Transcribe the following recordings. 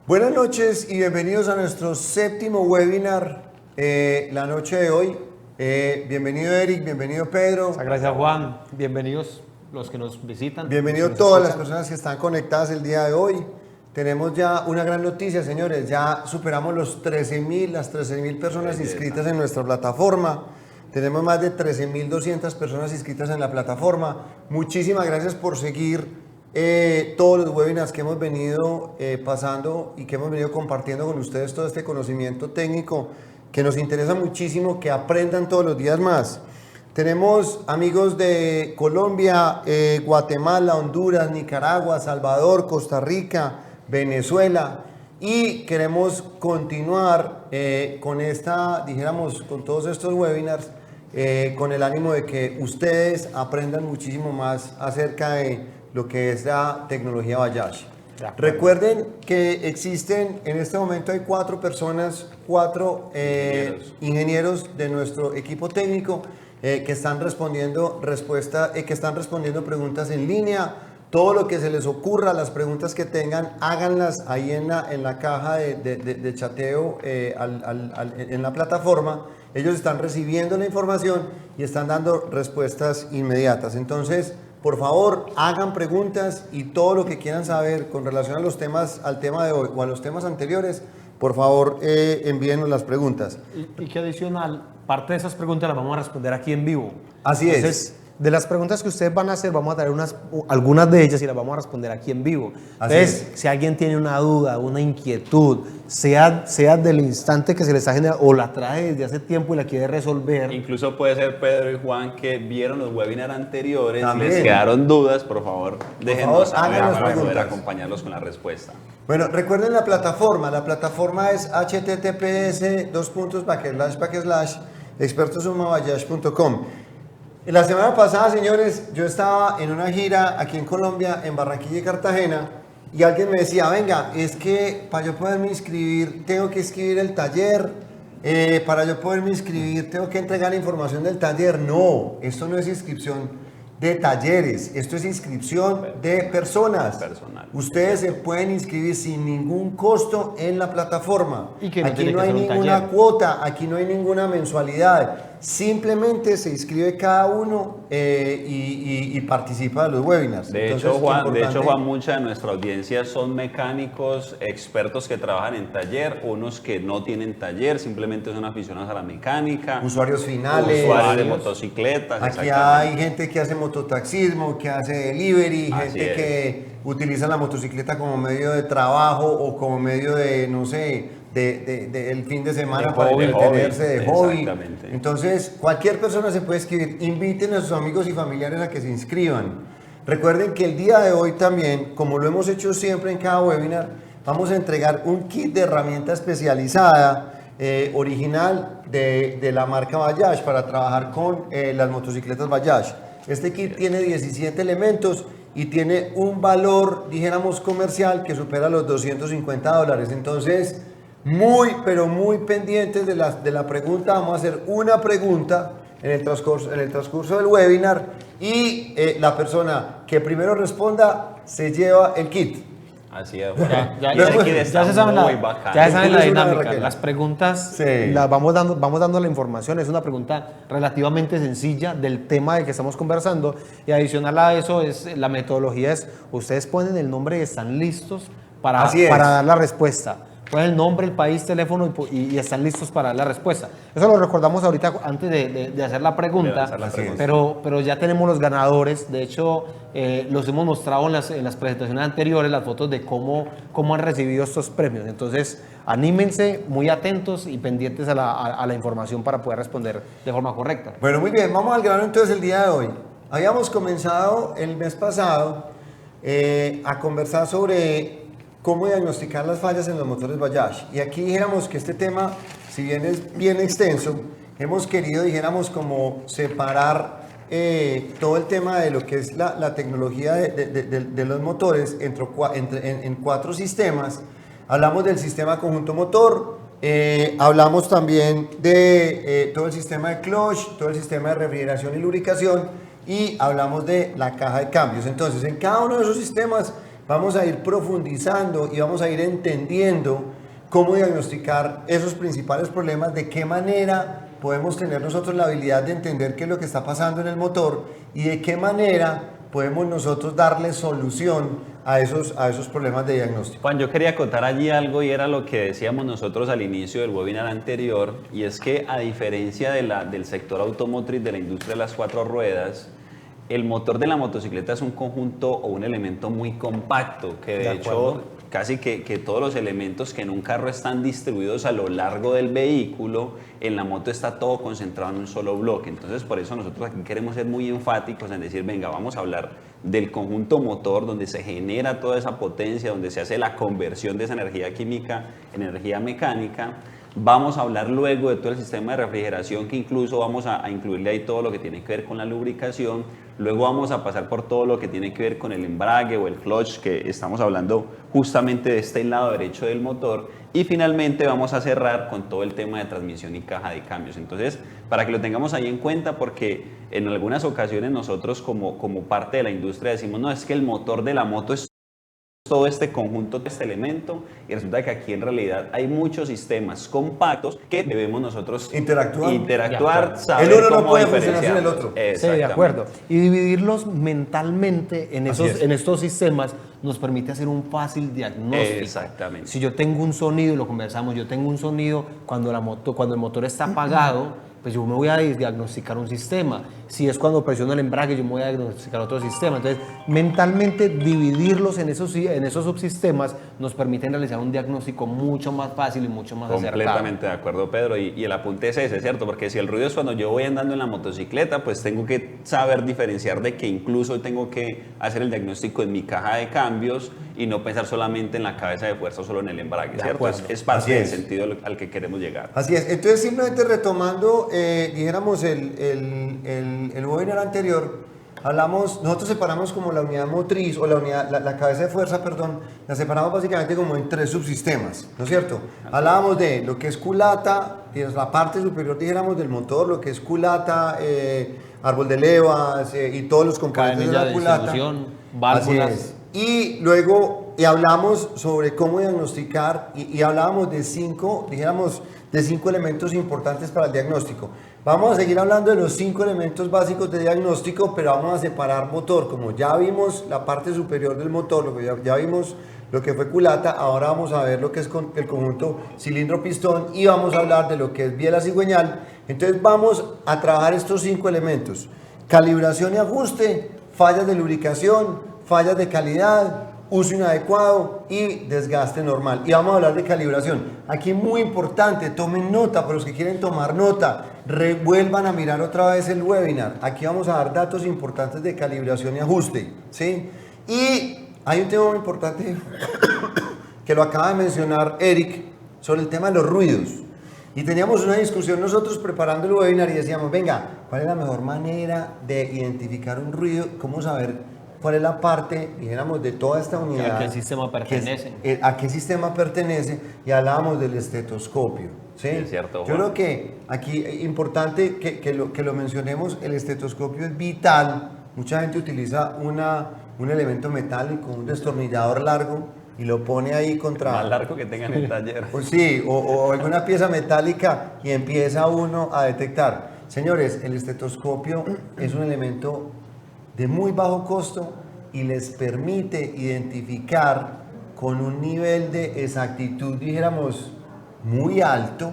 Buenas noches y bienvenidos a nuestro séptimo webinar la noche de hoy. Bienvenido Eric, bienvenido Pedro. Muchas gracias Juan, bienvenidos los que nos visitan. Bienvenido todas las personas que están conectadas el día de hoy. Tenemos ya una gran noticia, señores, ya superamos las 13.000 personas inscritas en nuestra plataforma. Tenemos más de 13.200 personas inscritas en la plataforma. Muchísimas gracias por seguir todos los webinars que hemos venido pasando y que hemos venido compartiendo con ustedes todo este conocimiento técnico que nos interesa muchísimo que aprendan todos los días más. Tenemos amigos de Colombia, Guatemala, Honduras, Nicaragua, Salvador, Costa Rica, Venezuela, y queremos continuar con con todos estos webinars con el ánimo de que ustedes aprendan muchísimo más acerca de lo que es la tecnología Bayash. Recuerden que existen, en este momento hay 4 personas, 4 ingenieros de nuestro equipo técnico que están respondiendo preguntas en línea. Todo lo que se les ocurra, las preguntas que tengan, háganlas ahí en la caja de chateo en la plataforma. Ellos están recibiendo la información y están dando respuestas inmediatas. Entonces, por favor, hagan preguntas y todo lo que quieran saber con relación a al tema de hoy o a los temas anteriores, por favor, envíenos las preguntas. Y que adicional, parte de esas preguntas las vamos a responder aquí en vivo. Así Entonces, es. de las preguntas que ustedes van a hacer, vamos a traer algunas de ellas y las vamos a responder aquí en vivo. Entonces, si alguien tiene una duda, una inquietud, sea del instante que se les ha generado o la trae desde hace tiempo y la quiere resolver. Incluso puede ser Pedro y Juan que vieron los webinars anteriores También. y les quedaron dudas, por favor, déjenos saber hagan las para poder preguntas. acompañarlos con la respuesta. Bueno, recuerden la plataforma es https://expertosumabayash.com. La semana pasada, señores, yo estaba en una gira aquí en Colombia, en Barranquilla y Cartagena, y alguien me decía, venga, es que para yo poderme inscribir, tengo que inscribir el taller, para yo poderme inscribir, tengo que entregar la información del taller. No, esto no es inscripción de talleres, esto es inscripción de personas. Personal. Ustedes se pueden inscribir sin ningún costo en la plataforma. Y que no aquí tiene no que hay ser un ninguna taller. cuota, aquí no hay ninguna mensualidad. Simplemente se inscribe cada uno y participa de los webinars. De Entonces, hecho, Juan, importante. mucha de nuestra audiencia son mecánicos, expertos que trabajan en taller, unos que no tienen taller, simplemente son aficionados a la mecánica. Usuarios finales. Usuarios de motocicletas. Aquí exactamente. hay gente que hace mototaxismo, que hace delivery, Así gente es. que utiliza la motocicleta como medio de trabajo o como medio de, no sé, el fin de semana para hobby, entretenerse de hobby. exactamente. Entonces, cualquier persona se puede inscribir. Inviten a sus amigos y familiares a que se inscriban. Recuerden que el día de hoy también, como lo hemos hecho siempre en cada webinar, vamos a entregar un kit de herramienta especializada original de la marca Bayash para trabajar con las motocicletas Bayash. Este kit tiene 17 elementos y tiene un valor, dijéramos, comercial que supera los $250. Entonces, pero muy pendientes de la pregunta. Vamos a hacer una pregunta en el transcurso del webinar y la persona que primero responda se lleva el kit. Así es, Juan. Ya Y ese kit está se saben muy la, bacano. ya se saben la ¿Cómo es una, dinámica. Raquel? Las preguntas Sí. las vamos dando la información. Es una pregunta relativamente sencilla del tema del que estamos conversando. Y adicional a eso, la metodología es, ustedes ponen el nombre y están listos para Así es. dar la respuesta. Ponen el nombre, el país, teléfono y están listos para dar la respuesta. Eso lo recordamos ahorita antes de hacer la pregunta. De hacer la pregunta. Pero ya tenemos los ganadores. De hecho, los hemos mostrado en las presentaciones anteriores, las fotos de cómo han recibido estos premios. Entonces, anímense, muy atentos y pendientes a la información para poder responder de forma correcta. Bueno, muy bien, vamos al grano entonces el día de hoy. Habíamos comenzado el mes pasado a conversar sobre cómo diagnosticar las fallas en los motores Bayash. Y aquí dijéramos que este tema, si bien es bien extenso, hemos querido, dijéramos, como separar todo el tema de lo que es la tecnología de los motores en 4 sistemas. Hablamos del sistema conjunto motor, hablamos también de todo el sistema de clutch, todo el sistema de refrigeración y lubricación, y hablamos de la caja de cambios. Entonces, en cada uno de esos sistemas vamos a ir profundizando y vamos a ir entendiendo cómo diagnosticar esos principales problemas, de qué manera podemos tener nosotros la habilidad de entender qué es lo que está pasando en el motor y de qué manera podemos nosotros darle solución a esos problemas de diagnóstico. Juan, yo quería acotar allí algo y era lo que decíamos nosotros al inicio del webinar anterior, y es que a diferencia del sector automotriz, de la industria de las 4 ruedas, el motor de la motocicleta es un conjunto o un elemento muy compacto, que de hecho casi que todos los elementos que en un carro están distribuidos a lo largo del vehículo, en la moto está todo concentrado en un solo bloque. Entonces por eso nosotros aquí queremos ser muy enfáticos en decir, venga, vamos a hablar del conjunto motor, donde se genera toda esa potencia, donde se hace la conversión de esa energía química en energía mecánica. Vamos a hablar luego de todo el sistema de refrigeración, que incluso vamos a incluirle ahí todo lo que tiene que ver con la lubricación. Luego vamos a pasar por todo lo que tiene que ver con el embrague o el clutch, que estamos hablando justamente de este lado derecho del motor. Y finalmente vamos a cerrar con todo el tema de transmisión y caja de cambios. Entonces, para que lo tengamos ahí en cuenta, porque en algunas ocasiones nosotros como parte de la industria decimos, no, es que el motor de la moto es todo este conjunto, este elemento, y resulta que aquí en realidad hay muchos sistemas compactos que debemos nosotros interactuar, saber el uno no cómo puede funcionar sin el diferenciarlos. otro. Sí, de acuerdo. Y dividirlos mentalmente en estos sistemas nos permite hacer un fácil diagnóstico. Exactamente. Si yo tengo un sonido, lo conversamos, yo tengo un sonido cuando el motor está apagado, pues yo me voy a diagnosticar un sistema. Si es cuando presiono el embrague, yo me voy a diagnosticar otro sistema. Entonces, mentalmente dividirlos en esos subsistemas nos permiten realizar un diagnóstico mucho más fácil y mucho más acertado. Completamente de acuerdo, Pedro. Y el apunte es ese, ¿cierto? Porque si el ruido es cuando yo voy andando en la motocicleta, pues tengo que saber diferenciar de que incluso tengo que hacer el diagnóstico en mi caja de cambios y no pensar solamente en la cabeza de fuerza o solo en el embrague, ¿cierto? Es parte del sentido al que queremos llegar. Así es. Entonces, simplemente retomando, dijéramos el webinar anterior, nosotros separamos como la unidad motriz o la cabeza de fuerza, perdón, la separamos básicamente como en 3 subsistemas, ¿no es cierto? Hablábamos de lo que es culata, que es la parte superior, dijéramos, del motor, lo que es culata, árbol de levas y todos los componentes de la culata. Válvulas. Así es. Y luego hablamos sobre cómo diagnosticar y hablábamos de 5 elementos importantes para el diagnóstico. Vamos a seguir hablando de los 5 elementos básicos de diagnóstico, pero vamos a separar motor. Como ya vimos la parte superior del motor, ya vimos lo que fue culata, ahora vamos a ver lo que es el conjunto cilindro-pistón y vamos a hablar de lo que es biela cigüeñal. Entonces vamos a trabajar estos 5 elementos: calibración y ajuste, fallas de lubricación, fallas de calidad, uso inadecuado y desgaste normal. Y vamos a hablar de calibración. Aquí muy importante, tomen nota, para los que quieren tomar nota, vuelvan a mirar otra vez el webinar. Aquí vamos a dar datos importantes de calibración y ajuste, ¿sí? Y hay un tema muy importante que lo acaba de mencionar Eric, sobre el tema de los ruidos. Y teníamos una discusión nosotros preparando el webinar y decíamos, venga, ¿cuál es la mejor manera de identificar un ruido? ¿Cómo saber cuál es la parte, dijéramos, de toda esta unidad? ¿A qué sistema pertenece? ¿A qué sistema pertenece? Y hablábamos del estetoscopio, ¿sí? Es cierto, Juan. Yo creo que aquí es importante que lo mencionemos. El estetoscopio es vital. Mucha gente utiliza un elemento metálico, un destornillador largo, y lo pone ahí contra... Más largo que tenga en el taller. Sí, o alguna pieza metálica y empieza uno a detectar. Señores, el estetoscopio es un elemento de muy bajo costo y les permite identificar con un nivel de exactitud, dijéramos, muy alto,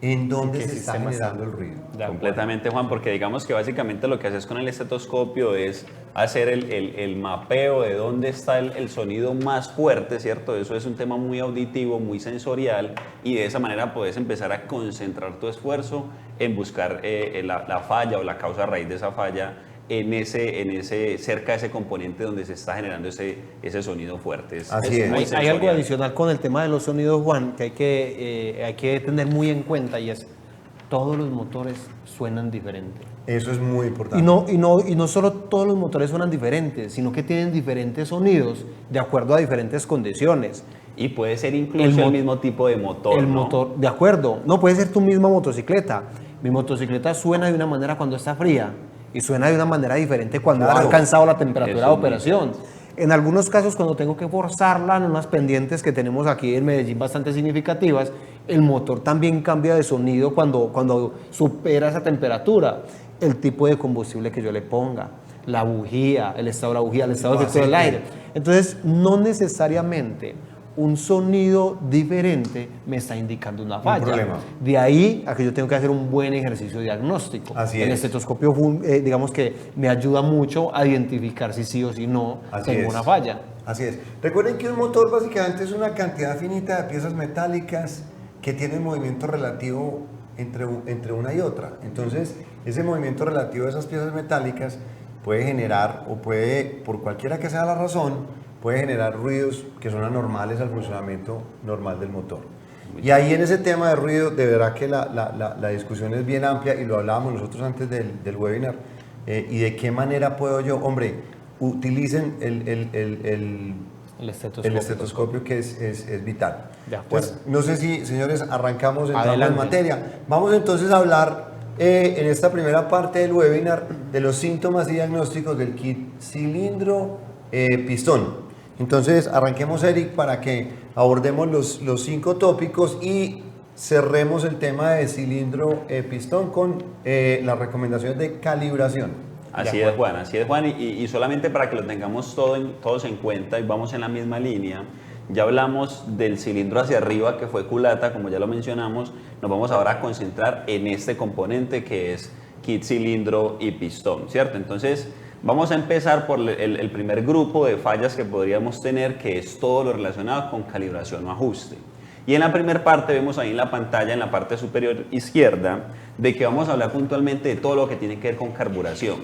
en dónde se está generando el ruido. Completamente, Juan, porque digamos que básicamente lo que haces con el estetoscopio es hacer el mapeo de dónde está el sonido más fuerte, ¿cierto? Eso es un tema muy auditivo, muy sensorial, y de esa manera puedes empezar a concentrar tu esfuerzo en buscar la falla o la causa raíz de esa falla cerca de ese componente donde se está generando ese sonido fuerte. Así es. Hay algo adicional con el tema de los sonidos, Juan, que hay que tener muy en cuenta, y es: todos los motores suenan diferente. Eso es muy importante. Y no solo todos los motores suenan diferentes, sino que tienen diferentes sonidos de acuerdo a diferentes condiciones. Y puede ser incluso el mismo tipo de motor, El ¿no? motor, de acuerdo. No, puede ser tu misma motocicleta. Mi motocicleta suena de una manera cuando está fría y suena de una manera diferente cuando ha alcanzado la temperatura de operación. En algunos casos, cuando tengo que forzarla en unas pendientes que tenemos aquí en Medellín bastante significativas, el motor también cambia de sonido cuando supera esa temperatura. El tipo de combustible que yo le ponga, la bujía, el estado de la bujía, el estado de efecto del aire. Entonces, no necesariamente un sonido diferente me está indicando una falla. Un problema. De ahí a que yo tengo que hacer un buen ejercicio diagnóstico. Así el es. estetoscopio, digamos que me ayuda mucho a identificar si sí o si no tengo una falla. Así es. Recuerden que un motor básicamente es una cantidad finita de piezas metálicas que tienen movimiento relativo entre una y otra. Entonces, ese movimiento relativo de esas piezas metálicas puede generar, o puede, por cualquiera que sea la razón, puede generar ruidos que son anormales al funcionamiento normal del motor. Y ahí en ese tema de ruido, de verdad que la discusión es bien amplia y lo hablábamos nosotros antes del webinar. Y de qué manera puedo yo, hombre, utilicen el estetoscopio que es vital. Pues no sé si, señores, arrancamos entrando en materia. Vamos entonces a hablar en esta primera parte del webinar de los síntomas y diagnósticos del kit cilindro pistón. Entonces arranquemos, Eric, para que abordemos los 5 tópicos y cerremos el tema de cilindro pistón con las recomendaciones de calibración. Así es, Juan, y solamente para que lo tengamos todos en cuenta y vamos en la misma línea, ya hablamos del cilindro hacia arriba que fue culata, como ya lo mencionamos, nos vamos ahora a concentrar en este componente que es kit cilindro y pistón, ¿cierto? Entonces, vamos a empezar por el primer grupo de fallas que podríamos tener, que es todo lo relacionado con calibración o ajuste. Y en la primera parte vemos ahí en la pantalla, en la parte superior izquierda, de que vamos a hablar puntualmente de todo lo que tiene que ver con carburación.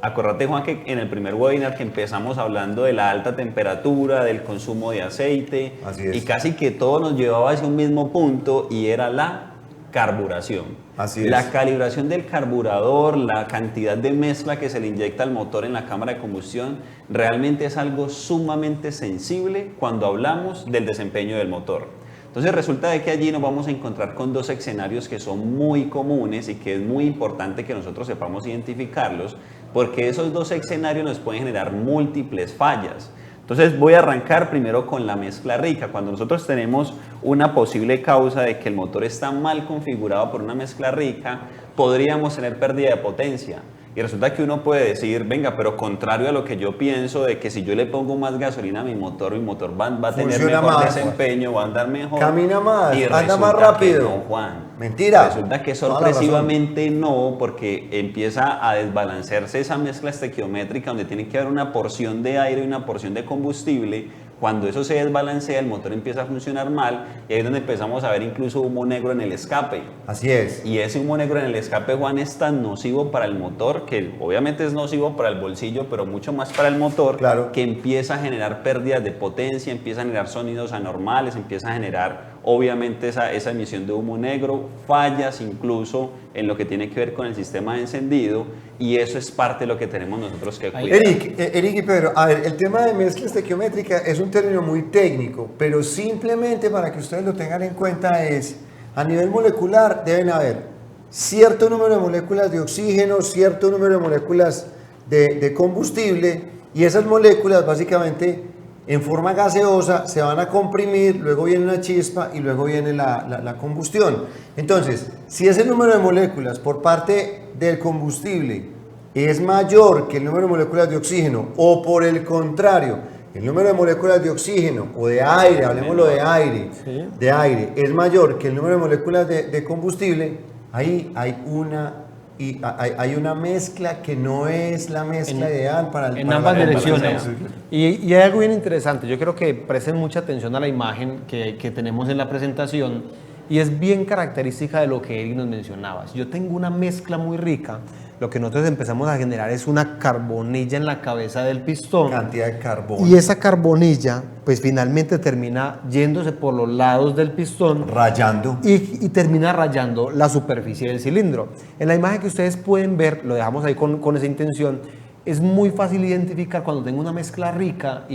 Acordate, Juan, que en el primer webinar que empezamos hablando de la alta temperatura, del consumo de aceite, y casi que todo nos llevaba hacia un mismo punto y era la carburación. Así es. La calibración del carburador, la cantidad de mezcla que se le inyecta al motor en la cámara de combustión, realmente es algo sumamente sensible cuando hablamos del desempeño del motor. Entonces resulta de que allí nos vamos a encontrar con 2 escenarios que son muy comunes y que es muy importante que nosotros sepamos identificarlos, porque esos 2 escenarios nos pueden generar múltiples fallas. Entonces voy a arrancar primero con la mezcla rica. Cuando nosotros tenemos una posible causa de que el motor está mal configurado por una mezcla rica, podríamos tener pérdida de potencia. Y resulta que uno puede decir, venga, pero contrario a lo que yo pienso, de que si yo le pongo más gasolina a mi motor va a tener mejor desempeño, va a andar mejor. Camina más, y anda más rápido. No, Juan. Mentira. Resulta que sorpresivamente no, porque empieza a desbalancearse esa mezcla estequiométrica donde tiene que haber una porción de aire y una porción de combustible. Cuando eso se desbalancea, el motor empieza a funcionar mal y ahí es donde empezamos a ver incluso humo negro en el escape. Así es. Y ese humo negro en el escape, Juan, es tan nocivo para el motor, que obviamente es nocivo para el bolsillo, pero mucho más para el motor, claro, que empieza a generar pérdidas de potencia, empieza a generar sonidos anormales, empieza a generar obviamente esa emisión de humo negro, fallas incluso en lo que tiene que ver con el sistema de encendido, y eso es parte de lo que tenemos nosotros que cuidar. Eric y Pedro, a ver, el tema de mezcla estequiométrica es un término muy técnico, pero simplemente para que ustedes lo tengan en cuenta es, a nivel molecular deben haber cierto número de moléculas de oxígeno, cierto número de moléculas de combustible, y esas moléculas básicamente en forma gaseosa se van a comprimir, luego viene una chispa y luego viene la combustión. Entonces, si ese número de moléculas por parte del combustible es mayor que el número de moléculas de oxígeno, o por el contrario, el número de moléculas de oxígeno o de aire, hablemoslo de aire, ¿sí?, de aire es mayor que el número de moléculas de combustible, ahí hay una mezcla que no es la mezcla ideal para el en ambas direcciones. Y hay algo bien interesante. Yo creo que presten mucha atención a la imagen que tenemos en la presentación, y es bien característica de lo que Eric nos mencionaba. Si yo tengo una mezcla muy rica, lo que nosotros empezamos a generar es una carbonilla en la cabeza del pistón. Cantidad de carbono. Y esa carbonilla, pues finalmente termina yéndose por los lados del pistón. Rayando. Y termina rayando la superficie del cilindro. En la imagen que ustedes pueden ver, lo dejamos ahí con esa intención, es muy fácil identificar cuando tengo una mezcla rica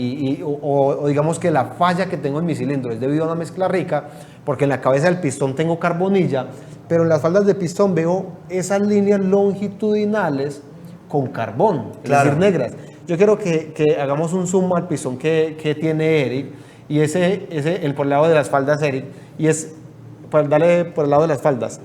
o digamos que la falla que tengo en mi cilindro es debido a una mezcla rica, porque en la cabeza del pistón tengo carbonilla, pero en las faldas de pistón veo esas líneas longitudinales con carbón, claro, es decir, negras. Yo quiero que hagamos un zoom al pistón que tiene Eric, y el por el lado de las faldas, Eric, y es, dale por el lado de las faldas,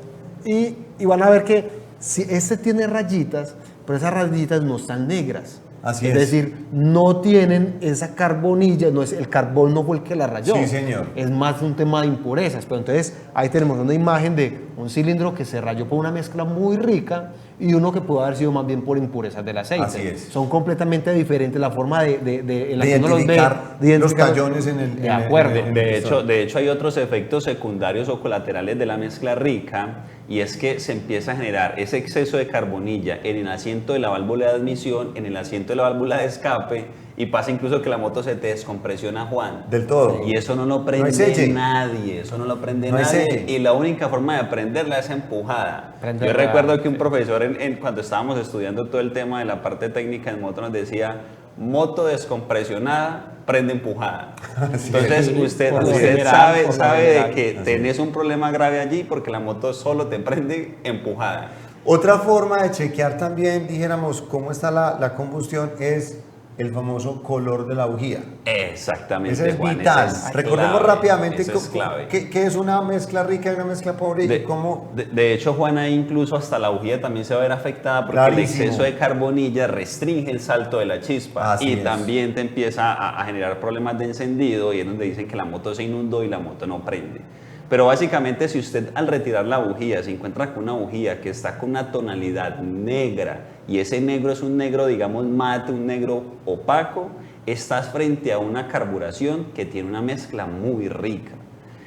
y van a ver que si este tiene rayitas, pero esas rayitas no están negras. Así es es. decir, no tienen esa carbonilla, el carbón no fue el que la rayó. Sí, señor. Es más un tema de impurezas. Pero entonces ahí tenemos una imagen de un cilindro que se rayó por una mezcla muy rica y uno que pudo haber sido más bien por impurezas del aceite. Así es. Son completamente diferentes la forma en la De que uno los ve. identificar los tallones en el... De acuerdo. De hecho, hay otros efectos secundarios o colaterales de la mezcla rica, y es que se empieza a generar ese exceso de carbonilla en el asiento de la válvula de admisión, en el asiento de la válvula de escape, y pasa incluso que la moto se te descompresiona, Juan. Del todo. Y eso no lo No hay prende selle. nadie, eso no lo prende No hay nadie. selle. Y la única forma de prenderla es empujada. Prenderla, Yo recuerdo que un sí. profesor, cuando estábamos estudiando todo el tema de la parte técnica en moto, nos decía: moto descompresionada, prende empujada. Así Entonces es. usted Por lo sabe, general, sabe de que Así tenés un problema grave allí porque la moto solo te prende empujada. Otra forma de chequear también, dijéramos, cómo está la combustión es el famoso color de la bujía. Exactamente, Ese es Juan, vital. ese es Recordemos clave, rápidamente ese es clave. qué es una mezcla rica y una mezcla pobre y cómo... De hecho, Juan, ahí incluso hasta la bujía también se va a ver afectada porque Clarísimo. el exceso de carbonilla restringe el salto de la chispa. Así y es. también te empieza a generar problemas de encendido, y es donde dicen que la moto se inundó y la moto no prende. Pero básicamente, si usted al retirar la bujía se encuentra con una bujía que está con una tonalidad negra, y ese negro es un negro, digamos, mate, un negro opaco, estás frente a una carburación que tiene una mezcla muy rica.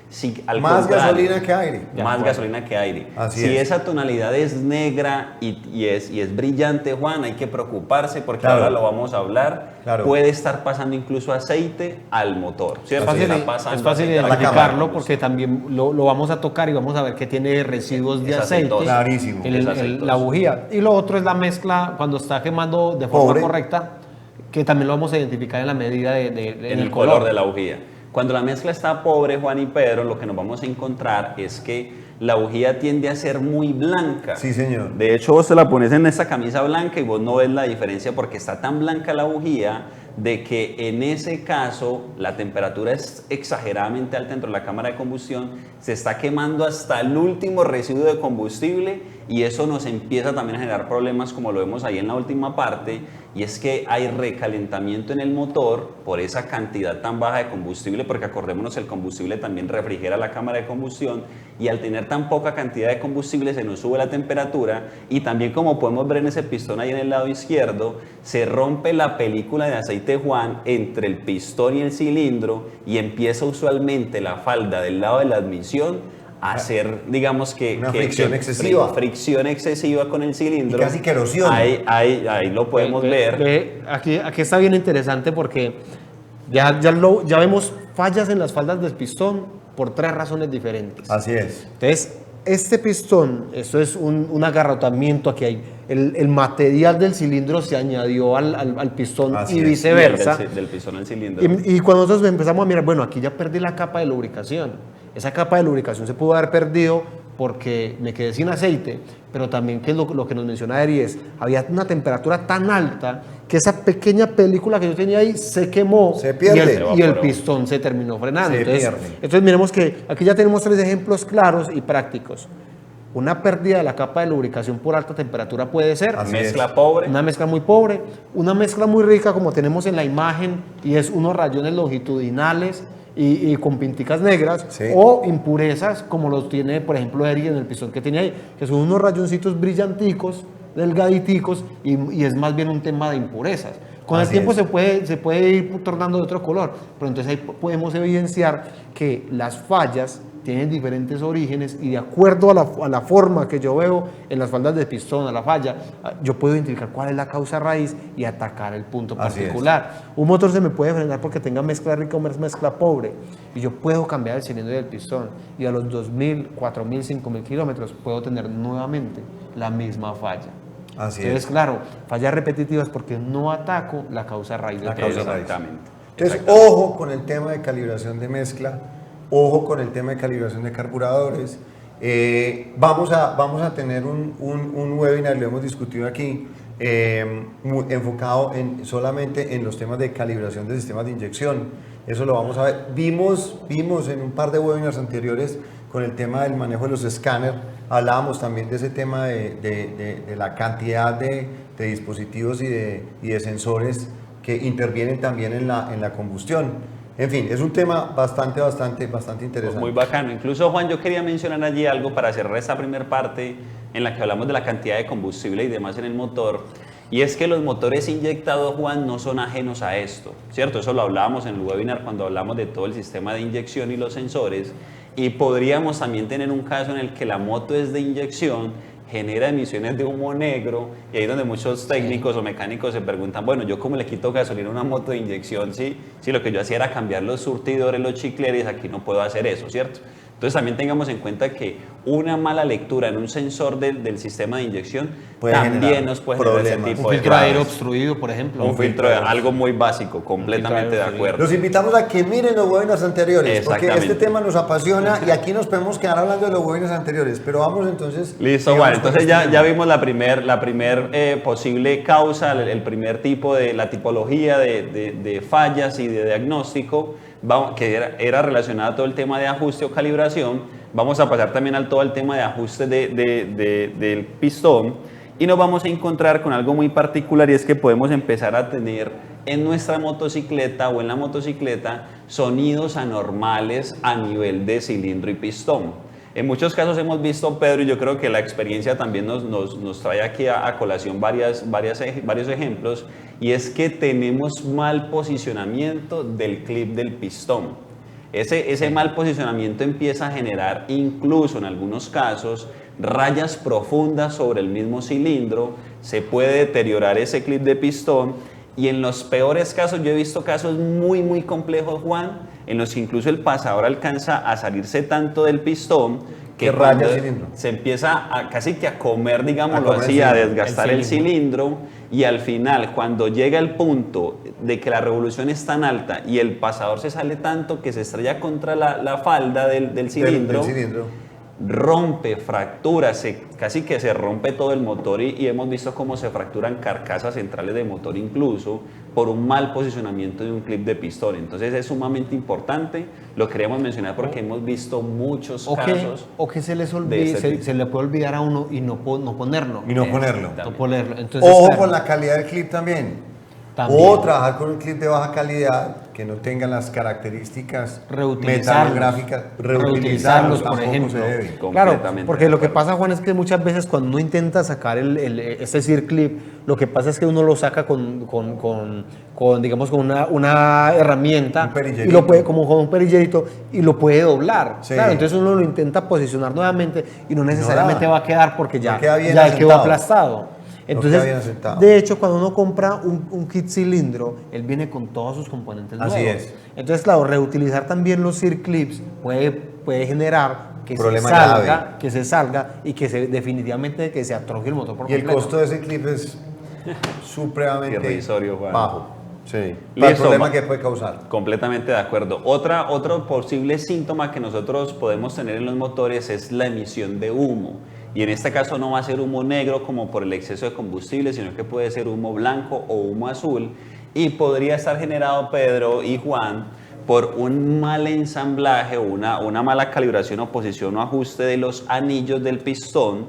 Si, al Más contrario, gasolina que aire. Más gasolina que aire. Así si es. esa tonalidad es negra y es brillante, Juan, hay que preocuparse porque Claro. ahora lo vamos a hablar. Claro. Puede estar pasando incluso aceite al motor, Es ¿cierto? fácil, Está pasando es fácil aceite a la identificarlo cámara. porque también lo vamos a tocar y vamos a ver que tiene residuos de Es aceite. aceitoso. Clarísimo. Es aceitoso. La bujía. Y lo otro es la mezcla cuando está quemando de forma Pobre. correcta, que también lo vamos a identificar en la medida En el color de la bujía. Cuando la mezcla está pobre, Juan y Pedro, lo que nos vamos a encontrar es que la bujía tiende a ser muy blanca. Sí, señor. De hecho, vos te la pones en esta camisa blanca y vos no ves la diferencia porque está tan blanca la bujía de que en ese caso la temperatura es exageradamente alta dentro de la cámara de combustión, se está quemando hasta el último residuo de combustible, y eso nos empieza también a generar problemas como lo vemos ahí en la última parte, y es que hay recalentamiento en el motor por esa cantidad tan baja de combustible, porque acordémonos, el combustible también refrigera la cámara de combustión, y al tener tan poca cantidad de combustible se nos sube la temperatura, y también, como podemos ver en ese pistón ahí en el lado izquierdo, se rompe la película de aceite, Juan, entre el pistón y el cilindro, y empieza usualmente la falda del lado de la admisión a hacer, digamos que... Una fricción excesiva. Fricción excesiva con el cilindro. Y casi que erosiona. Ahí lo podemos ver. Aquí está bien interesante porque ya vemos fallas en las faldas del pistón por 3 razones diferentes. Así es. Entonces, este pistón, esto es un agarrotamiento, aquí hay el material del cilindro se añadió al pistón Así y es. viceversa. Del pistón al cilindro. Y cuando nosotros empezamos a mirar, bueno, aquí ya perdí la capa de lubricación. Esa capa de lubricación se pudo haber perdido porque me quedé sin aceite, pero también, que es lo que nos menciona Eri, es había una temperatura tan alta que esa pequeña película que yo tenía ahí se quemó, Se pierde. y Se el evaporó. pistón se terminó frenando. Se Entonces, pierde. miremos que aquí ya tenemos 3 ejemplos claros y prácticos. Una pérdida de la capa de lubricación por alta temperatura puede ser Así Mezcla es. pobre. una mezcla muy pobre, una mezcla muy rica como tenemos en la imagen, y es unos rayones longitudinales y con pinticas negras, Sí. o impurezas como los tiene, por ejemplo, Eri en el pistón que tiene ahí, que son unos rayoncitos brillanticos, delgaditicos, y es más bien un tema de impurezas. Con el Así tiempo es. se puede ir tornando de otro color, pero entonces ahí podemos evidenciar que las fallas tienen diferentes orígenes, y de acuerdo a la forma que yo veo en las faldas de pistón, a la falla, yo puedo identificar cuál es la causa raíz y atacar el punto Así es. particular. Un motor se me puede frenar porque tenga mezcla rica o mezcla pobre, y yo puedo cambiar el cilindro del pistón, y a los 2.000, 4.000, 5.000 kilómetros puedo tener nuevamente la misma falla. Así Entonces, es. claro, fallas repetitivas porque no ataco la causa raíz del La causa problema. raíz. Exactamente. Entonces, Exactamente. ojo con el tema de calibración de mezcla, ojo con el tema de calibración de carburadores. Vamos a tener un webinar, lo hemos discutido aquí, enfocado solamente en los temas de calibración de sistemas de inyección. Eso lo vamos a ver. Vimos en un par de webinars anteriores con el tema del manejo de los escáneres, hablábamos también de ese tema de la cantidad de dispositivos y de sensores que intervienen también en la combustión. En fin, es un tema bastante interesante. Muy bacano. Incluso, Juan, yo quería mencionar allí algo para cerrar esta primera parte en la que hablamos de la cantidad de combustible y demás en el motor. Y es que los motores inyectados, Juan, no son ajenos a esto, ¿cierto? Eso lo hablábamos en el webinar cuando hablamos de todo el sistema de inyección y los sensores. Y podríamos también tener un caso en el que la moto es de inyección, genera emisiones de humo negro, y ahí es donde muchos técnicos o mecánicos se preguntan, bueno, ¿yo cómo le quito gasolina a una moto de inyección si lo que yo hacía era cambiar los surtidores, los chicleres? Aquí no puedo hacer eso, ¿cierto? Entonces también tengamos en cuenta que una mala lectura en un sensor del sistema de inyección también nos puede generar ese tipo un de filtro de aire obstruido, por ejemplo. un filtro de algo muy básico, completamente de acuerdo. Los invitamos a que miren los webinars anteriores, porque este tema nos apasiona y aquí nos podemos quedar hablando de los webinars anteriores, pero vamos entonces... Listo, bueno, entonces ya vimos la primer posible causa, el primer tipo de la tipología de fallas y de diagnóstico, que era relacionada a todo el tema de ajuste o calibración. Vamos a pasar también al todo el tema de ajuste del pistón y nos vamos a encontrar con algo muy particular, y es que podemos empezar a tener en nuestra motocicleta o en la motocicleta sonidos anormales a nivel de cilindro y pistón. En muchos casos hemos visto, Pedro, y yo creo que la experiencia también nos trae aquí a colación varios ejemplos, y es que tenemos mal posicionamiento del clip del pistón. Ese mal posicionamiento empieza a generar, incluso en algunos casos, rayas profundas sobre el mismo cilindro, se puede deteriorar ese clip de pistón, y en los peores casos, yo he visto casos muy complejos, Juan, en los que incluso el pasador alcanza a salirse tanto del pistón que raya el cilindro. se empieza casi que a comer, digámoslo así, a desgastar el cilindro, y al final, cuando llega el punto de que la revolución es tan alta y el pasador se sale tanto que se estrella contra la falda del cilindro, rompe, fractura, casi que se rompe todo el motor, y hemos visto cómo se fracturan carcasas centrales de motor incluso por un mal posicionamiento de un clip de pistón. Entonces es sumamente importante, lo queríamos mencionar porque hemos visto muchos casos. O que se les olvide, se le puede olvidar a uno y no ponerlo. Entonces, ojo con la calidad del clip también. O trabajar con un clip de baja calidad que no tengan las características metalográficas, reutilizarlos, por ejemplo. Claro, porque lo que pasa, Juan, es que muchas veces cuando uno intenta sacar ese circlip, lo que pasa es que uno lo saca con digamos, con una herramienta, y lo puede, como con un perillerito, y lo puede doblar. Sí. Claro, entonces uno lo intenta posicionar nuevamente y no necesariamente va a quedar porque ya quedó aplastado. Entonces, de hecho, cuando uno compra un kit cilindro, él viene con todos sus componentes nuevos. Así es. Entonces, claro, reutilizar también los circlips puede generar que se salga y que definitivamente que se atrofie el motor por completo. Y el costo de ese clip es supremamente irrisorio, Juan. Bajo. Sí. Para el problema que puede causar. Completamente de acuerdo. Otro posible síntoma que nosotros podemos tener en los motores es la emisión de humo. Y en este caso no va a ser humo negro como por el exceso de combustible, sino que puede ser humo blanco o humo azul. Y podría estar generado, Pedro y Juan, por un mal ensamblaje o una mala calibración o posición o ajuste de los anillos del pistón.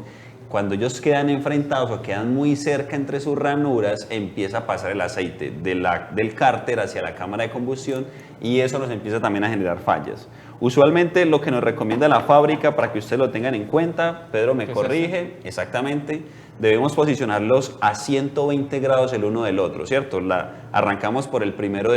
Cuando ellos quedan enfrentados o quedan muy cerca entre sus ranuras, empieza a pasar el aceite del cárter hacia la cámara de combustión, y eso nos empieza también a generar fallas. Usualmente lo que nos recomienda la fábrica, para que ustedes lo tengan en cuenta, Pedro me corrige, exactamente, debemos posicionarlos a 120 grados el uno del otro, ¿cierto? Arrancamos por el primero,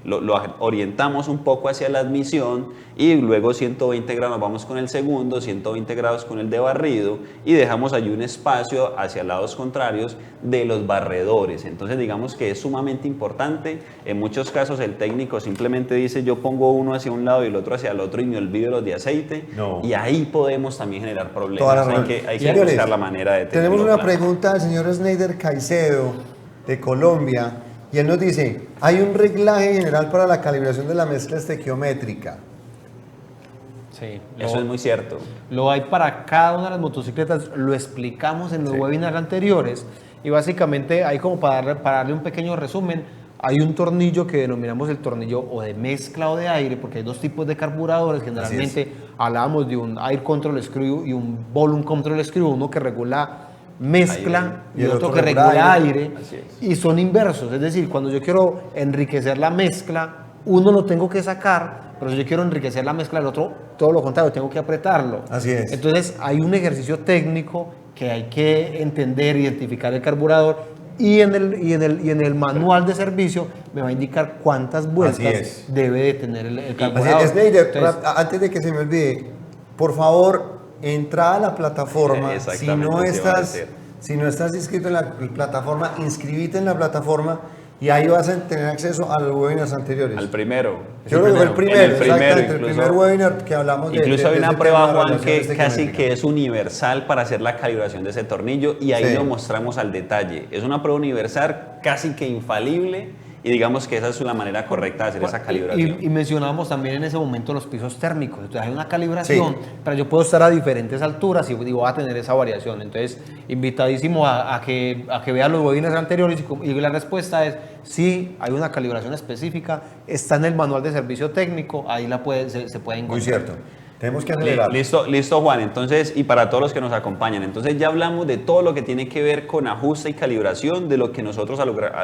lo orientamos un poco hacia la admisión, y luego 120 grados vamos con el segundo, 120 grados con el de barrido, y dejamos allí un espacio hacia lados contrarios de los barredores. Entonces digamos que es sumamente importante. En muchos casos el técnico simplemente dice, yo pongo uno hacia un lado y el otro hacia el otro y me olvido los de aceite, y ahí podemos también generar problemas. Hay que buscar la manera de tenerlo. Tenemos una pregunta del señor Sneider Caicedo de Colombia, y él nos dice, ¿hay un reglaje general para la calibración de la mezcla estequiométrica? Sí, eso es muy cierto. Lo hay para cada una de las motocicletas, lo explicamos en los webinars anteriores. y básicamente ahí como para darle un pequeño resumen, hay un tornillo que denominamos el tornillo o de mezcla o de aire, porque hay dos tipos de carburadores. Generalmente hablábamos de un Air Control Screw y un Volume Control Screw, uno que regula mezcla y otro que regula aire, y son inversos. Es decir, cuando yo quiero enriquecer la mezcla, uno lo tengo que sacar, pero si yo quiero enriquecer la mezcla, el otro, todo lo contrario, tengo que apretarlo. Así es. Entonces hay un ejercicio técnico que hay que entender, identificar el carburador, y en el manual de servicio me va a indicar cuántas vueltas debe de tener el carburador. Schneider, antes de que se me olvide, por favor, entra a la plataforma. Si no estás inscrito en la plataforma, inscríbete en la plataforma y ahí vas a tener acceso a los webinars anteriores. Al primero. Yo creo que fue el primer webinar que hablamos de. Incluso hay una prueba, Juan, que casi que es universal para hacer la calibración de ese tornillo, y ahí lo mostramos al detalle. Es una prueba universal casi que infalible, y digamos que esa es la manera correcta de hacer esa calibración. Y mencionábamos también en ese momento los pisos térmicos. Entonces hay una calibración, pero yo puedo estar a diferentes alturas y voy a tener esa variación. Entonces, invitadísimo a que vean los webinars anteriores, y la respuesta es sí, hay una calibración específica, está en el manual de servicio técnico, ahí se puede encontrar. Muy cierto. Tenemos que acelerar. Listo, Juan. Entonces, y para todos los que nos acompañan, entonces ya hablamos de todo lo que tiene que ver con ajuste y calibración, de lo que nosotros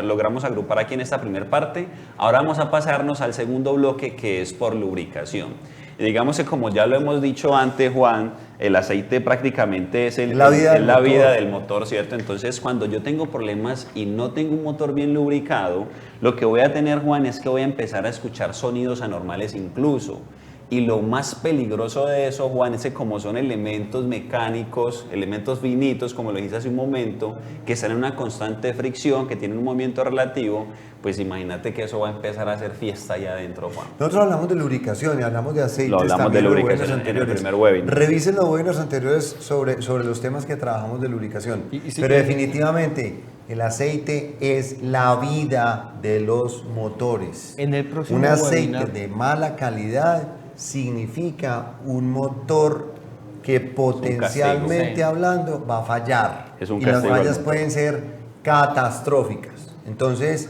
logramos agrupar aquí en esta primera parte. Ahora vamos a pasarnos al segundo bloque, que es por lubricación. Y digamos que, como ya lo hemos dicho antes, Juan, el aceite prácticamente es la vida del motor, ¿cierto? Entonces, cuando yo tengo problemas y no tengo un motor bien lubricado, lo que voy a tener, Juan, es que voy a empezar a escuchar sonidos anormales incluso. Y lo más peligroso de eso, Juan, es que como son elementos mecánicos, elementos finitos, como lo dijiste hace un momento, que están en una constante fricción, que tienen un movimiento relativo, pues imagínate que eso va a empezar a hacer fiesta allá adentro, Juan. Nosotros hablamos de lubricación y hablamos de aceites. Lo hablamos de lubricación en el primer webinar. Revisen los webinars anteriores sobre los temas que trabajamos de lubricación. Pero definitivamente el aceite es la vida de los motores. En el próximo un aceite de mala calidad significa un motor que potencialmente hablando va a fallar, y las fallas pueden ser catastróficas. Entonces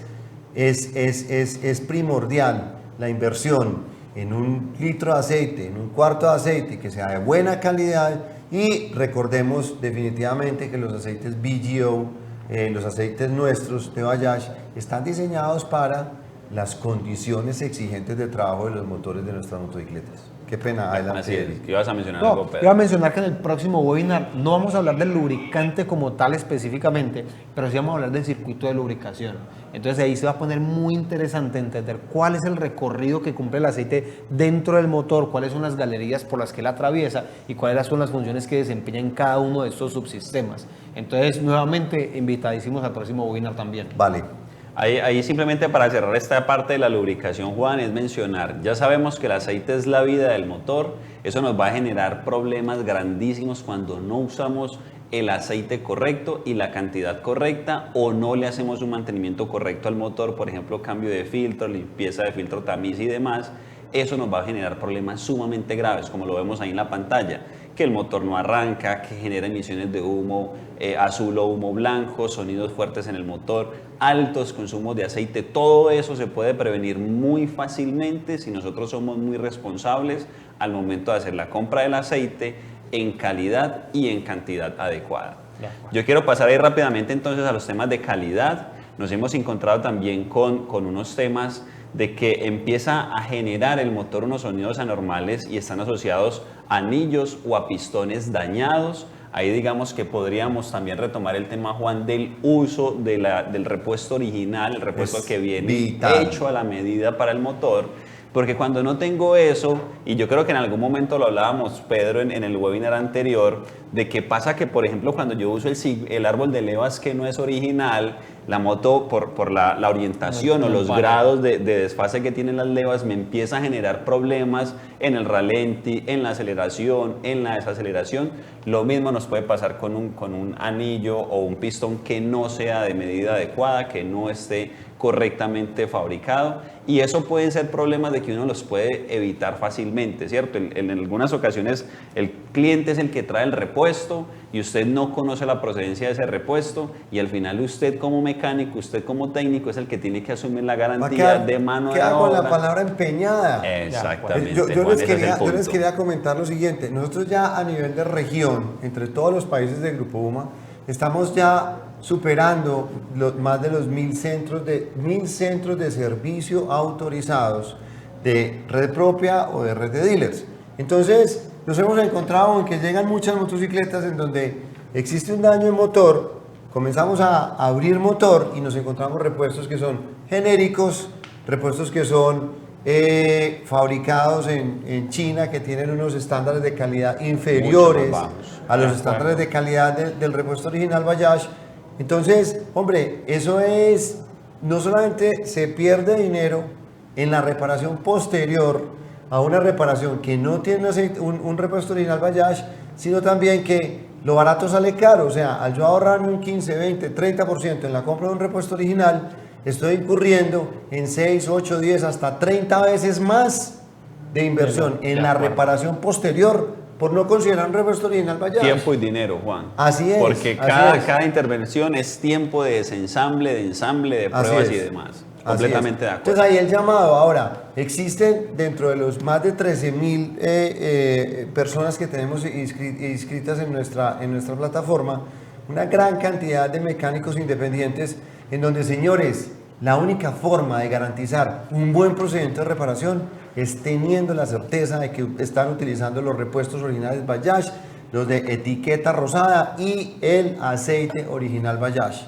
es primordial la inversión en un litro de aceite, en un cuarto de aceite que sea de buena calidad, y recordemos definitivamente que los aceites BGO, los aceites nuestros de Bayash, están diseñados para las condiciones exigentes de trabajo de los motores de nuestras motocicletas. Qué pena, adelante. Así es, que ibas a mencionar algo, Pedro. Iba a mencionar que en el próximo webinar no vamos a hablar del lubricante como tal específicamente, pero sí vamos a hablar del circuito de lubricación. Entonces ahí se va a poner muy interesante entender cuál es el recorrido que cumple el aceite dentro del motor, cuáles son las galerías por las que él atraviesa y cuáles son las funciones que desempeña en cada uno de estos subsistemas. Entonces, nuevamente, invitadísimos al próximo webinar también. Vale. Ahí simplemente para cerrar esta parte de la lubricación, Juan, es mencionar, ya sabemos que el aceite es la vida del motor, eso nos va a generar problemas grandísimos cuando no usamos el aceite correcto y la cantidad correcta, o no le hacemos un mantenimiento correcto al motor, por ejemplo, cambio de filtro, limpieza de filtro, tamiz y demás. Eso nos va a generar problemas sumamente graves, como lo vemos ahí en la pantalla, que el motor no arranca, que genera emisiones de humo azul o humo blanco, sonidos fuertes en el motor, altos consumos de aceite. Todo eso se puede prevenir muy fácilmente si nosotros somos muy responsables al momento de hacer la compra del aceite en calidad y en cantidad adecuada. Yo quiero pasar ahí rápidamente entonces a los temas de calidad. Nos hemos encontrado también con unos temas de que empieza a generar el motor unos sonidos anormales y están asociados a anillos o a pistones dañados. Ahí digamos que podríamos también retomar el tema, Juan, del uso del repuesto original, el repuesto que viene hecho a la medida para el motor. Porque cuando no tengo eso, y yo creo que en algún momento lo hablábamos, Pedro, en el webinar anterior, de que pasa que, por ejemplo, cuando yo uso el árbol de levas que no es original, la moto, por la orientación o los grados de desfase que tienen las levas, me empieza a generar problemas en el ralenti, en la aceleración, en la desaceleración. Lo mismo nos puede pasar con un anillo o un pistón que no sea de medida adecuada, que no esté correctamente fabricado, y eso pueden ser problemas de que uno los puede evitar fácilmente, ¿cierto? En algunas ocasiones el cliente es el que trae el repuesto y usted no conoce la procedencia de ese repuesto, y al final usted como mecánico, usted como técnico es el que tiene que asumir la garantía de mano de queda con obra. la palabra empeñada. Exactamente. Yo Juan, ese es el yo les punto. quería comentar lo siguiente. Nosotros ya a nivel de región, entre todos los países del Grupo UMA, estamos ya superando más de los 1.000 centros de servicio autorizados de red propia o de red de dealers. Entonces, nos hemos encontrado en que llegan muchas motocicletas en donde existe un daño en motor, comenzamos a abrir motor y nos encontramos repuestos que son genéricos, repuestos que son fabricados en China, que tienen unos estándares de calidad inferiores a los estándares de calidad del repuesto original Bajaj. Entonces, hombre, eso es, no solamente se pierde dinero en la reparación posterior a una reparación que no tiene un repuesto original Bajaj, sino también que lo barato sale caro. O sea, al yo ahorrarme un 15, 20, 30% en la compra de un repuesto original, estoy incurriendo en 6, 8, 10, hasta 30 veces más de inversión en la reparación posterior por no considerar un repuesto original Bajaj. Tiempo y dinero, Juan. Así es. Porque cada intervención es tiempo de desensamble, de ensamble, de pruebas y demás. Completamente de acuerdo. Entonces ahí el llamado. Ahora, existen dentro de los más de 13.000 personas que tenemos inscritas en nuestra plataforma, una gran cantidad de mecánicos independientes en donde, señores, la única forma de garantizar un buen procedimiento de reparación es teniendo la certeza de que están utilizando los repuestos originales Bajaj, los de etiqueta rosada y el aceite original Bajaj.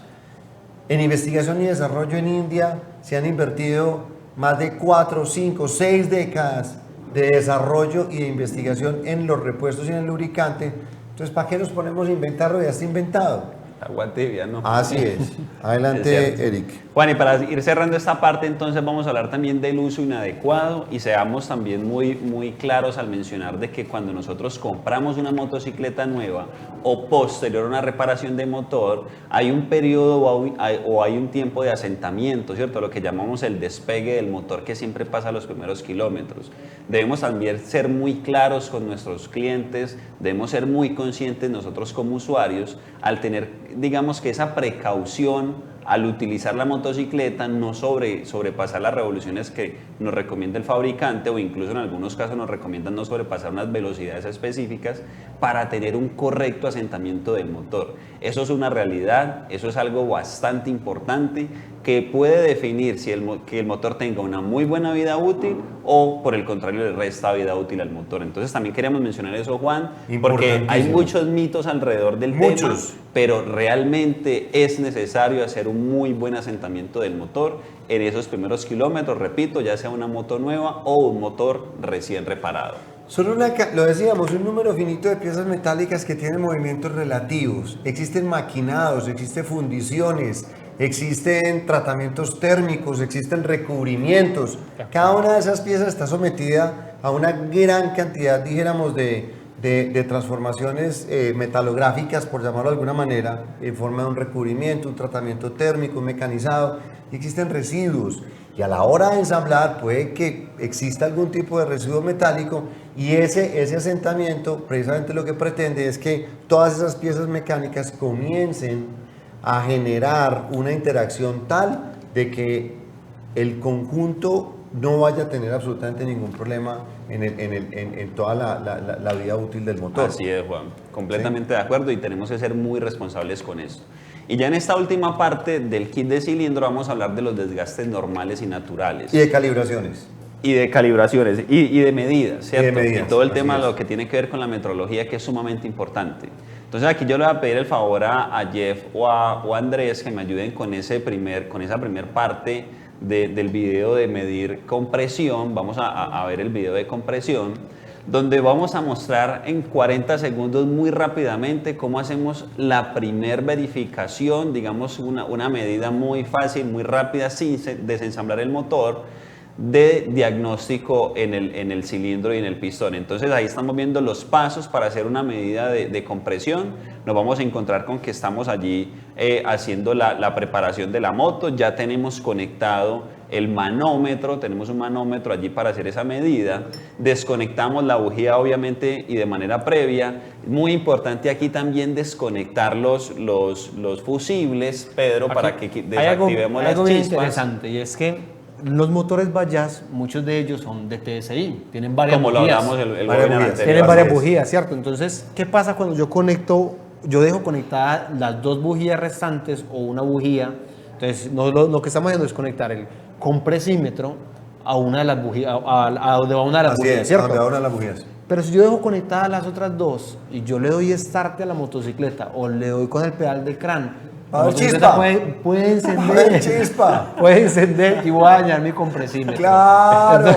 En investigación y desarrollo en India se han invertido más de 4, 5, 6 décadas de desarrollo y de investigación en los repuestos y en el lubricante. Entonces, ¿para qué nos ponemos a inventarlo? Ya está inventado. Agua tibia, ¿no? Así es. Adelante, Es Eric. Juan, y para ir cerrando esta parte, entonces vamos a hablar también del uso inadecuado, y seamos también muy claros al mencionar de que cuando nosotros compramos una motocicleta nueva o posterior a una reparación de motor, hay un periodo o hay un tiempo de asentamiento, ¿cierto? Lo que llamamos el despegue del motor, que siempre pasa los primeros kilómetros. Debemos también ser muy claros con nuestros clientes, debemos ser muy conscientes nosotros como usuarios al tener, digamos, que esa precaución al utilizar la motocicleta, no sobrepasar las revoluciones que nos recomienda el fabricante, o incluso en algunos casos nos recomiendan no sobrepasar unas velocidades específicas para tener un correcto asentamiento del motor. Eso es una realidad, eso es algo bastante importante que puede definir si que el motor tenga una muy buena vida útil o por el contrario le resta vida útil al motor. Entonces también queríamos mencionar eso, Juan, porque hay muchos mitos alrededor del tema, pero realmente es necesario hacer un muy buen asentamiento del motor en esos primeros kilómetros, repito, ya sea una moto nueva o un motor recién reparado. Solo lo decíamos, un número finito de piezas metálicas que tienen movimientos relativos. Existen maquinados, existen fundiciones, existen tratamientos térmicos, existen recubrimientos. Cada una de esas piezas está sometida a una gran cantidad, dijéramos, de transformaciones metalográficas, por llamarlo de alguna manera, en forma de un recubrimiento, un tratamiento térmico, un mecanizado, y existen residuos. Y a la hora de ensamblar puede que exista algún tipo de residuo metálico, y ese asentamiento precisamente lo que pretende es que todas esas piezas mecánicas comiencen a generar una interacción tal de que el conjunto no vaya a tener absolutamente ningún problema en toda la vida útil del motor. Así es, Juan, completamente de acuerdo, y tenemos que ser muy responsables con esto. Y ya en esta última parte del kit de cilindro vamos a hablar de los desgastes normales y naturales. Y de calibraciones. Y de calibraciones, y de medidas, ¿cierto? Y de medidas, y todo el tema es. lo que tiene que ver con la metrología, que es sumamente importante. Entonces aquí yo le voy a pedir el favor a Jeff o a Andrés que me ayuden con esa primer parte del video de medir compresión. Vamos a ver el video de compresión, donde vamos a mostrar en 40 segundos muy rápidamente cómo hacemos la primer verificación, digamos una medida muy fácil, muy rápida, sin desensamblar el motor, de diagnóstico en el cilindro y en el pistón. Entonces ahí estamos viendo los pasos para hacer una medida de compresión. Nos vamos a encontrar con que estamos allí haciendo la preparación de la moto, ya tenemos conectado el manómetro, tenemos un manómetro allí para hacer esa medida, desconectamos la bujía obviamente y de manera previa. Muy importante aquí también desconectar los fusibles, Pedro, Aquí para que hay algo desactivemos las bien chispas. interesante, y es que los motores Bajaj, muchos de ellos son de TSI, tienen varias Como lo bujías. hablamos el Varias webinar bujías. anterior. Tienen Así varias es. bujías, ¿cierto? Entonces, ¿qué pasa cuando yo conecto, yo dejo conectadas las dos bujías restantes o una bujía? Entonces, lo que estamos haciendo es conectar el compresímetro a una de las bujías, a donde va una de las Así bujías, es, ¿cierto? donde ahora las bujías. Pero si yo dejo conectadas las otras dos y yo le doy start a la motocicleta o le doy con el pedal del crán, Va a la haber motocicleta chispa. puede Va a encender. haber chispa. Puede encender y voy a dañar mi compresímetro. Claro.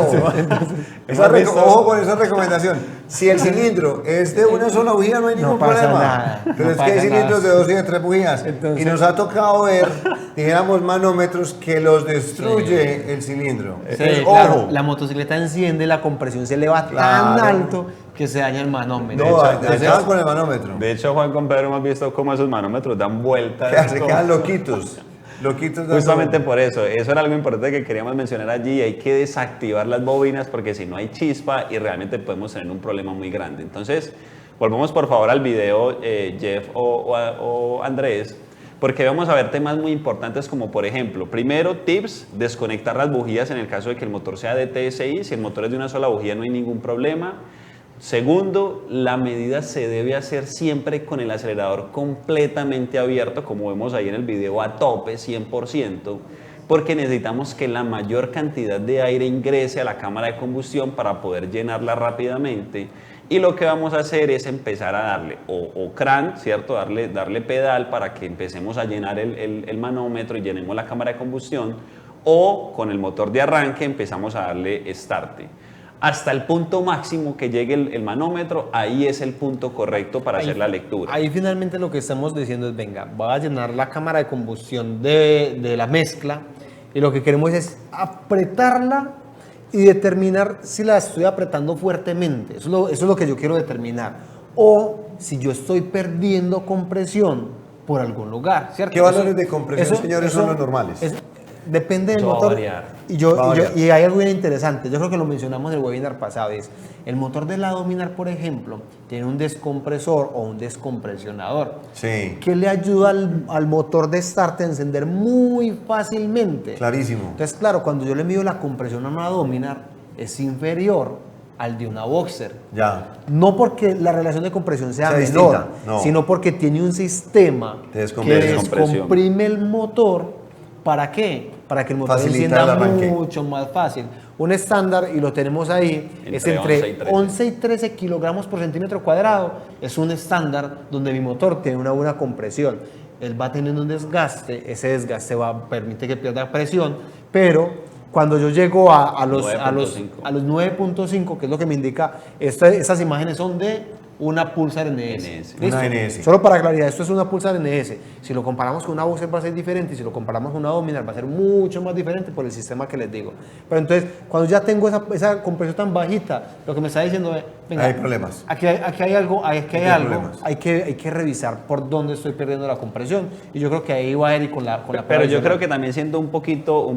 hemos visto- Ojo con esa recomendación. Si el cilindro es de una sola bujía, no hay ningún pasa problema. nada, Pero no es que hay pasa cilindros nada. de 2 y de 3 bujías. Entonces- y nos ha tocado ver, dijéramos, manómetros que los destruye el cilindro. Sí, Entonces, claro, ojo. la motocicleta enciende, la compresión se eleva tan Claro. alto que se daña el manómetro. No, Entonces, acaban con el manómetro. De hecho, Juan, con Pedro hemos visto cómo esos manómetros dan vueltas. Se como- quedan loquitos. Loquitos dando Justamente vueltas. por eso era algo importante que queríamos mencionar allí. Hay que desactivar las bobinas porque si no hay chispa y realmente podemos tener un problema muy grande. Entonces, volvamos por favor al video, Jeff o Andrés, porque vamos a ver temas muy importantes como por ejemplo, primero, tips, desconectar las bujías en el caso de que el motor sea de TSI. Si el motor es de una sola bujía no hay ningún problema. Segundo, la medida se debe hacer siempre con el acelerador completamente abierto, como vemos ahí en el video, a tope, 100%, porque necesitamos que la mayor cantidad de aire ingrese a la cámara de combustión para poder llenarla rápidamente. Y lo que vamos a hacer es empezar a darle o crank, ¿cierto? Darle pedal para que empecemos a llenar el manómetro y llenemos la cámara de combustión, o con el motor de arranque empezamos a darle start. Hasta el punto máximo que llegue el manómetro, ahí es el punto correcto para hacer la lectura. Ahí finalmente lo que estamos diciendo es, venga, va a llenar la cámara de combustión de la mezcla y lo que queremos es apretarla y determinar si la estoy apretando fuertemente. Eso es lo que yo quiero determinar. O si yo estoy perdiendo compresión por algún lugar, ¿cierto? ¿Qué valores de compresión, señores, son los normales? Depende del Eso va a motor. variar. Y hay algo bien interesante. Yo creo que lo mencionamos en el webinar pasado. Es el motor de la Dominar, por ejemplo, tiene un descompresor o un descompresionador Sí, que le ayuda al motor de start a encender muy fácilmente. clarísimo. Entonces, claro, cuando yo le mido la compresión a una Dominar, es inferior al de una Boxer. Ya. No porque la relación de compresión sea Sea menor, distinta, no. sino porque tiene un sistema De que descompresión. descomprime el motor. ¿Para qué? Para que el motor Facilita el encienda arranque. mucho más fácil. Un estándar, y lo tenemos ahí, es entre 11 y 13 kilogramos por centímetro cuadrado. Es un estándar donde mi motor tiene una buena compresión. Él va teniendo un desgaste, ese desgaste permite que pierda presión, pero cuando yo llego a los 9.5, que es lo que me indica, estas imágenes son de una Pulsar NS. ¿Listo? Una NS. Solo para claridad, esto es una Pulsar NS. Si lo comparamos con una Boxer va a ser diferente, y si lo comparamos con una Dominar va a ser mucho más diferente por el sistema que les digo. Pero entonces, cuando ya tengo esa compresión tan bajita, lo que me está diciendo es, venga, Hay problemas. Aquí hay algo, hay problemas. que revisar por dónde estoy perdiendo la compresión. Y yo creo que ahí va Eric con la Pero prueba yo creo adicional. que también siendo un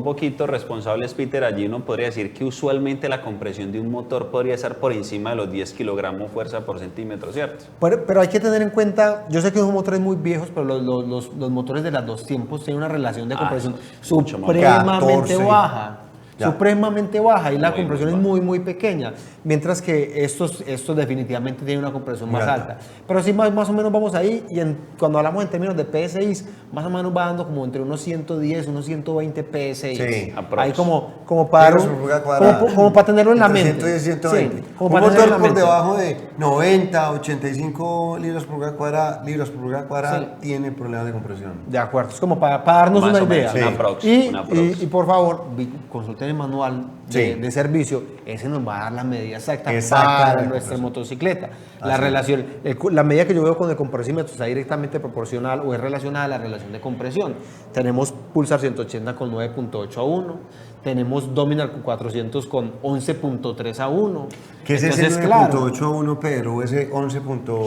poquito responsables, Peter, allí uno podría decir que usualmente la compresión de un motor podría estar por encima de los 10 kilogramos fuerza por centímetro, ¿cierto? Pero hay que tener en cuenta, yo sé que son motores muy viejos, pero los motores de los dos tiempos tienen una relación de compresión mucho más. supremamente 14. baja. Ya. Supremamente baja y la Muy, compresión muy es muy, muy pequeña. Mientras que estos definitivamente tienen una compresión Muy más alta. alta. Pero sí, más o menos vamos ahí. Y cuando hablamos en términos de PSI, más o menos va dando como entre unos 110, unos 120 PSI. Sí, aprox. Ahí como para Libras por pulgada cuadrada. como para tenerlo en la Entre mente. 110 y 120. Sí, como Un para tenerlo en motor la por mente. debajo de 90, 85 libras por pulgada cuadrada, Sí. tiene problemas de compresión. De acuerdo, es como para darnos Más una o idea. menos, Sí. una aprox. Y por favor, consulten el manual Sí. de servicio, ese nos va a dar la medida exacta Exacta para de nuestra compresión. motocicleta. La Así relación, la medida que yo veo con el compresímetro está directamente proporcional o es relacionada a la relación de compresión. Tenemos Pulsar 180 con 9.8 a 1, tenemos Dominar Q400 con 11.3 a 1. ¿Qué es ese 9.8 a 1, Pedro? Ese 11.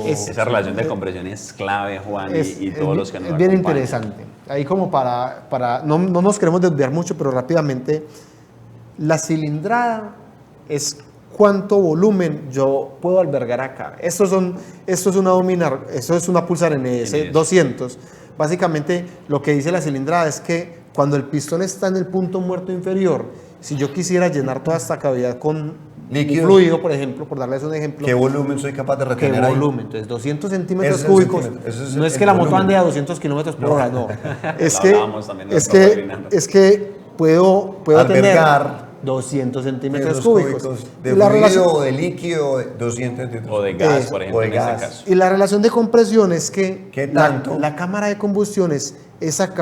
Esa relación de compresión es clave, Juan, y todos los que nos es bien acompañan. interesante. Ahí como no nos queremos desviar mucho, pero rápidamente, la cilindrada es cuánto volumen yo puedo albergar acá. Esto es una Pulsar NS 200. Básicamente lo que dice la cilindrada es que cuando el pistón está en el punto muerto inferior, si yo quisiera llenar toda esta cavidad con líquido, fluido, por ejemplo, por darles un ejemplo. ¿Qué volumen soy capaz de retener ahí? ¿Qué volumen? Entonces 200 centímetros Ese cúbicos. no es que la moto ande a 200 kilómetros por hora, no. Es que puedo albergar tener 200 centímetros cúbicos de la fluido o de líquido, 200 centímetros. O de gas, por ejemplo, en este caso. Y la relación de compresión es que ¿qué tanto? La cámara de combustión es esa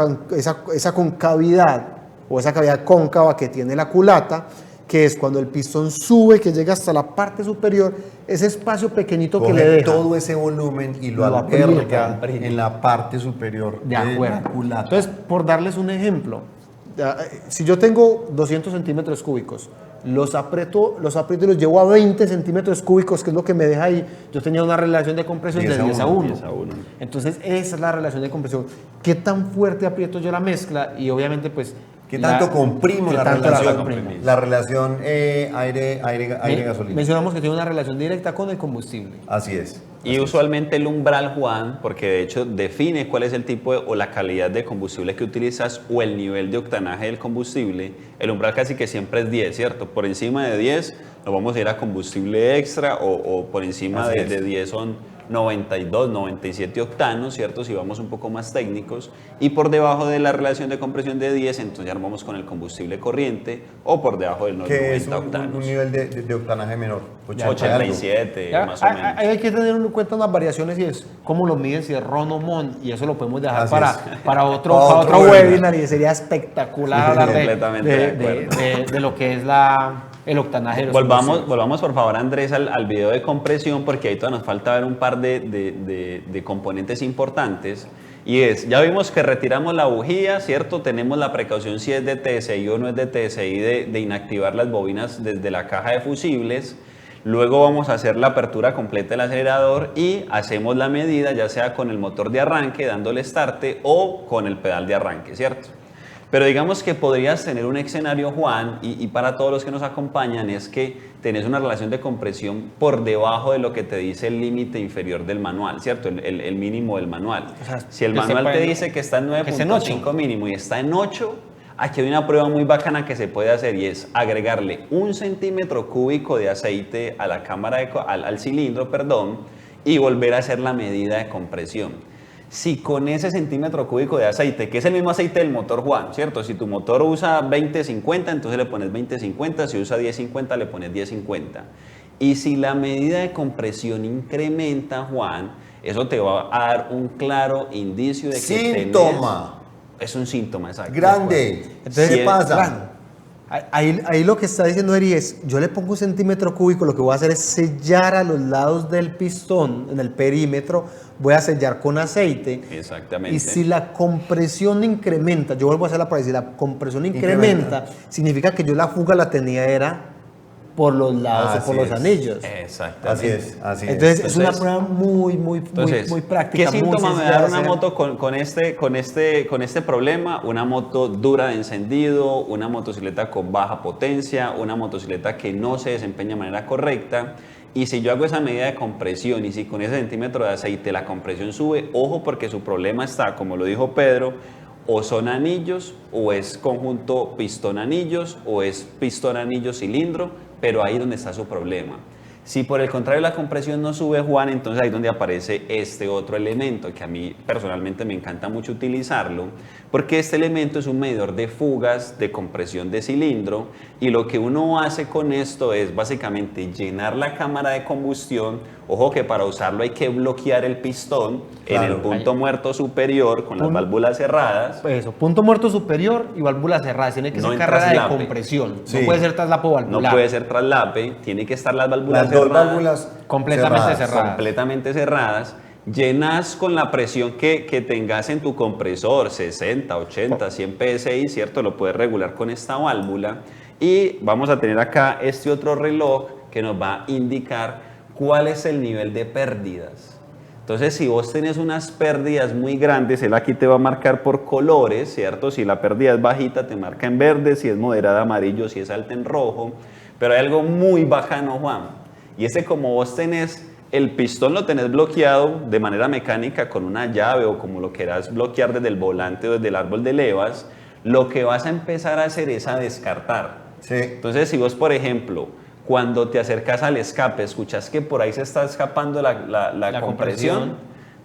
concavidad o esa cavidad cóncava que tiene la culata, que es cuando el pistón sube, que llega hasta la parte superior, ese espacio pequeñito que le deja. Todo ese volumen y lo alberga en la parte superior de la culata. Entonces, por darles un ejemplo, si yo tengo 200 centímetros cúbicos, los aprieto y los llevo a 20 centímetros cúbicos, que es lo que me deja ahí, yo tenía una relación de compresión de 10 a 1. Entonces, esa es la relación de compresión. ¿Qué tan fuerte aprieto yo la mezcla? Y obviamente, pues... ¿Qué tanto comprimo la relación aire-gasolina? Mencionamos que tiene una relación directa con el combustible. Así es. Y usualmente el umbral, Juan, porque de hecho define cuál es el tipo o la calidad de combustible que utilizas o el nivel de octanaje del combustible, el umbral casi que siempre es 10, ¿cierto? Por encima de 10 nos vamos a ir a combustible extra o por encima de 10 son 92, 97 octanos, ¿cierto? Si vamos un poco más técnicos. Y por debajo de la relación de compresión de 10, entonces ya vamos con el combustible corriente o por debajo del 90 octanos. Un nivel de octanaje menor. 87, más o menos. Hay que tener en cuenta unas variaciones y es cómo lo miden, si es RON o MON, y eso lo podemos dejar para otro webinar, y sería espectacular hablar de lo que es el octanaje. Volvamos por favor, Andrés, al video de compresión, porque ahí todavía nos falta ver un par de componentes importantes. Y ya vimos que retiramos la bujía, ¿cierto? Tenemos la precaución si es de TSI o no es de TSI de inactivar las bobinas desde la caja de fusibles. Luego vamos a hacer la apertura completa del acelerador y hacemos la medida, ya sea con el motor de arranque, dándole starte, o con el pedal de arranque, ¿cierto? Pero digamos que podrías tener un escenario, Juan, y para todos los que nos acompañan, es que tenés una relación de compresión por debajo de lo que te dice el límite inferior del manual, ¿cierto? El mínimo del manual. O sea, si el manual te dice que está en 9.5 mínimo y está en 8, aquí hay una prueba muy bacana que se puede hacer y es agregarle 1 centímetro cúbico de aceite a la cámara al cilindro, y volver a hacer la medida de compresión. Si con ese centímetro cúbico de aceite, que es el mismo aceite del motor, Juan, ¿cierto? Si tu motor usa 20-50, entonces le pones 20-50, si usa 10-50, le pones 10-50. Y si la medida de compresión incrementa, Juan, eso te va a dar un claro indicio de que síntoma. Es un síntoma, exacto. Grande. Entonces, ¿qué pasa? Ahí lo que está diciendo Eri es, yo le pongo 1 centímetro cúbico, lo que voy a hacer es sellar a los lados del pistón, en el perímetro, voy a sellar con aceite. Exactamente. Y si la compresión incrementa, yo vuelvo a hacerla para decir, la compresión incrementa, significa que yo la fuga la tenía era por los lados o por los anillos. Exactamente. Así es. Entonces es una prueba muy práctica. ¿Qué síntoma me da una moto con este problema? Una moto dura de encendido, una motocicleta con baja potencia, una motocicleta que no se desempeña de manera correcta. Y si yo hago esa medida de compresión y si con ese centímetro de aceite la compresión sube, ojo, porque su problema está, como lo dijo Pedro, o son anillos, o es conjunto pistón-anillos, o es pistón-anillo-cilindro, pero ahí es donde está su problema. Si por el contrario la compresión no sube, Juan, entonces ahí es donde aparece este otro elemento que a mí personalmente me encanta mucho utilizarlo, porque este elemento es un medidor de fugas de compresión de cilindro, y lo que uno hace con esto es básicamente llenar la cámara de combustión. Ojo que para usarlo hay que bloquear el pistón en el punto muerto superior con las válvulas cerradas. Eso, punto muerto superior y válvulas cerradas. Tiene que ser carrera de compresión. Sí. No puede ser traslape valvular. No puede ser traslape, tiene que estar las válvulas cerradas. Las dos válvulas completamente cerradas. Completamente cerradas. llenas con la presión que tengas en tu compresor, 60, 80, 100 PSI, ¿cierto? Lo puedes regular con esta válvula. Y vamos a tener acá este otro reloj que nos va a indicar cuál es el nivel de pérdidas. Entonces, si vos tenés unas pérdidas muy grandes, él aquí te va a marcar por colores, ¿cierto? Si la pérdida es bajita, te marca en verde, si es moderada, amarillo, si es alta, en rojo. Pero hay algo muy bacano, Juan, y ese, como vos tenés el pistón, lo tenés bloqueado de manera mecánica con una llave o como lo quieras bloquear desde el volante o desde el árbol de levas, lo que vas a empezar a hacer es a descartar. Sí. Entonces, si vos, por ejemplo, cuando te acercas al escape, escuchas que por ahí se está escapando la compresión,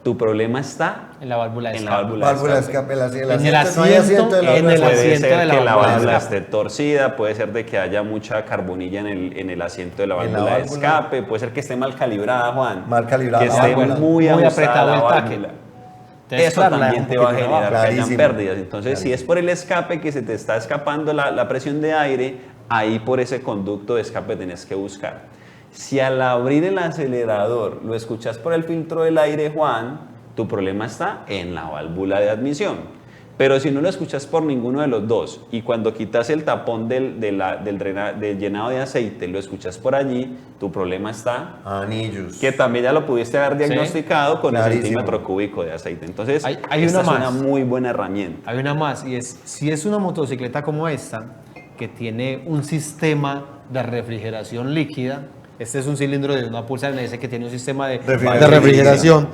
tu problema está En la válvula de en la escape. válvula de Válvula de escape. escape, En el no hay asiento de la asiento, en válvula de el escape. Puede asiento ser de la que la válvula de válvula escape. esté torcida, puede ser de que haya mucha carbonilla en el asiento de la En la válvula de válvula. escape, puede ser que esté mal calibrada, Juan. Mal calibrada que la esté válvula. muy Muy ajustada apretado la el taque. válvula. Entonces, Eso claro, la también deja te un va a poquito generar que hayan Clarísimo. pérdidas. Entonces, si Clarísimo. es por el escape que se te está escapando la presión de aire, ahí por ese conducto de escape tenés que buscar. Si al abrir el acelerador lo escuchas por el filtro del aire, Juan, tu problema está en la válvula de admisión. Pero si no lo escuchas por ninguno de los dos y cuando quitas el tapón del llenado de aceite, lo escuchas por allí, tu problema está, Anillos. que también ya lo pudiste haber diagnosticado con el Clarísimo. centímetro cúbico de aceite. Entonces, Hay esta una es una más. muy buena herramienta. Hay una más, y es, si es una motocicleta como esta, que tiene un sistema de refrigeración líquida, este es un cilindro de una Pulsar NS que tiene un sistema de Refrigeración. refrigeración.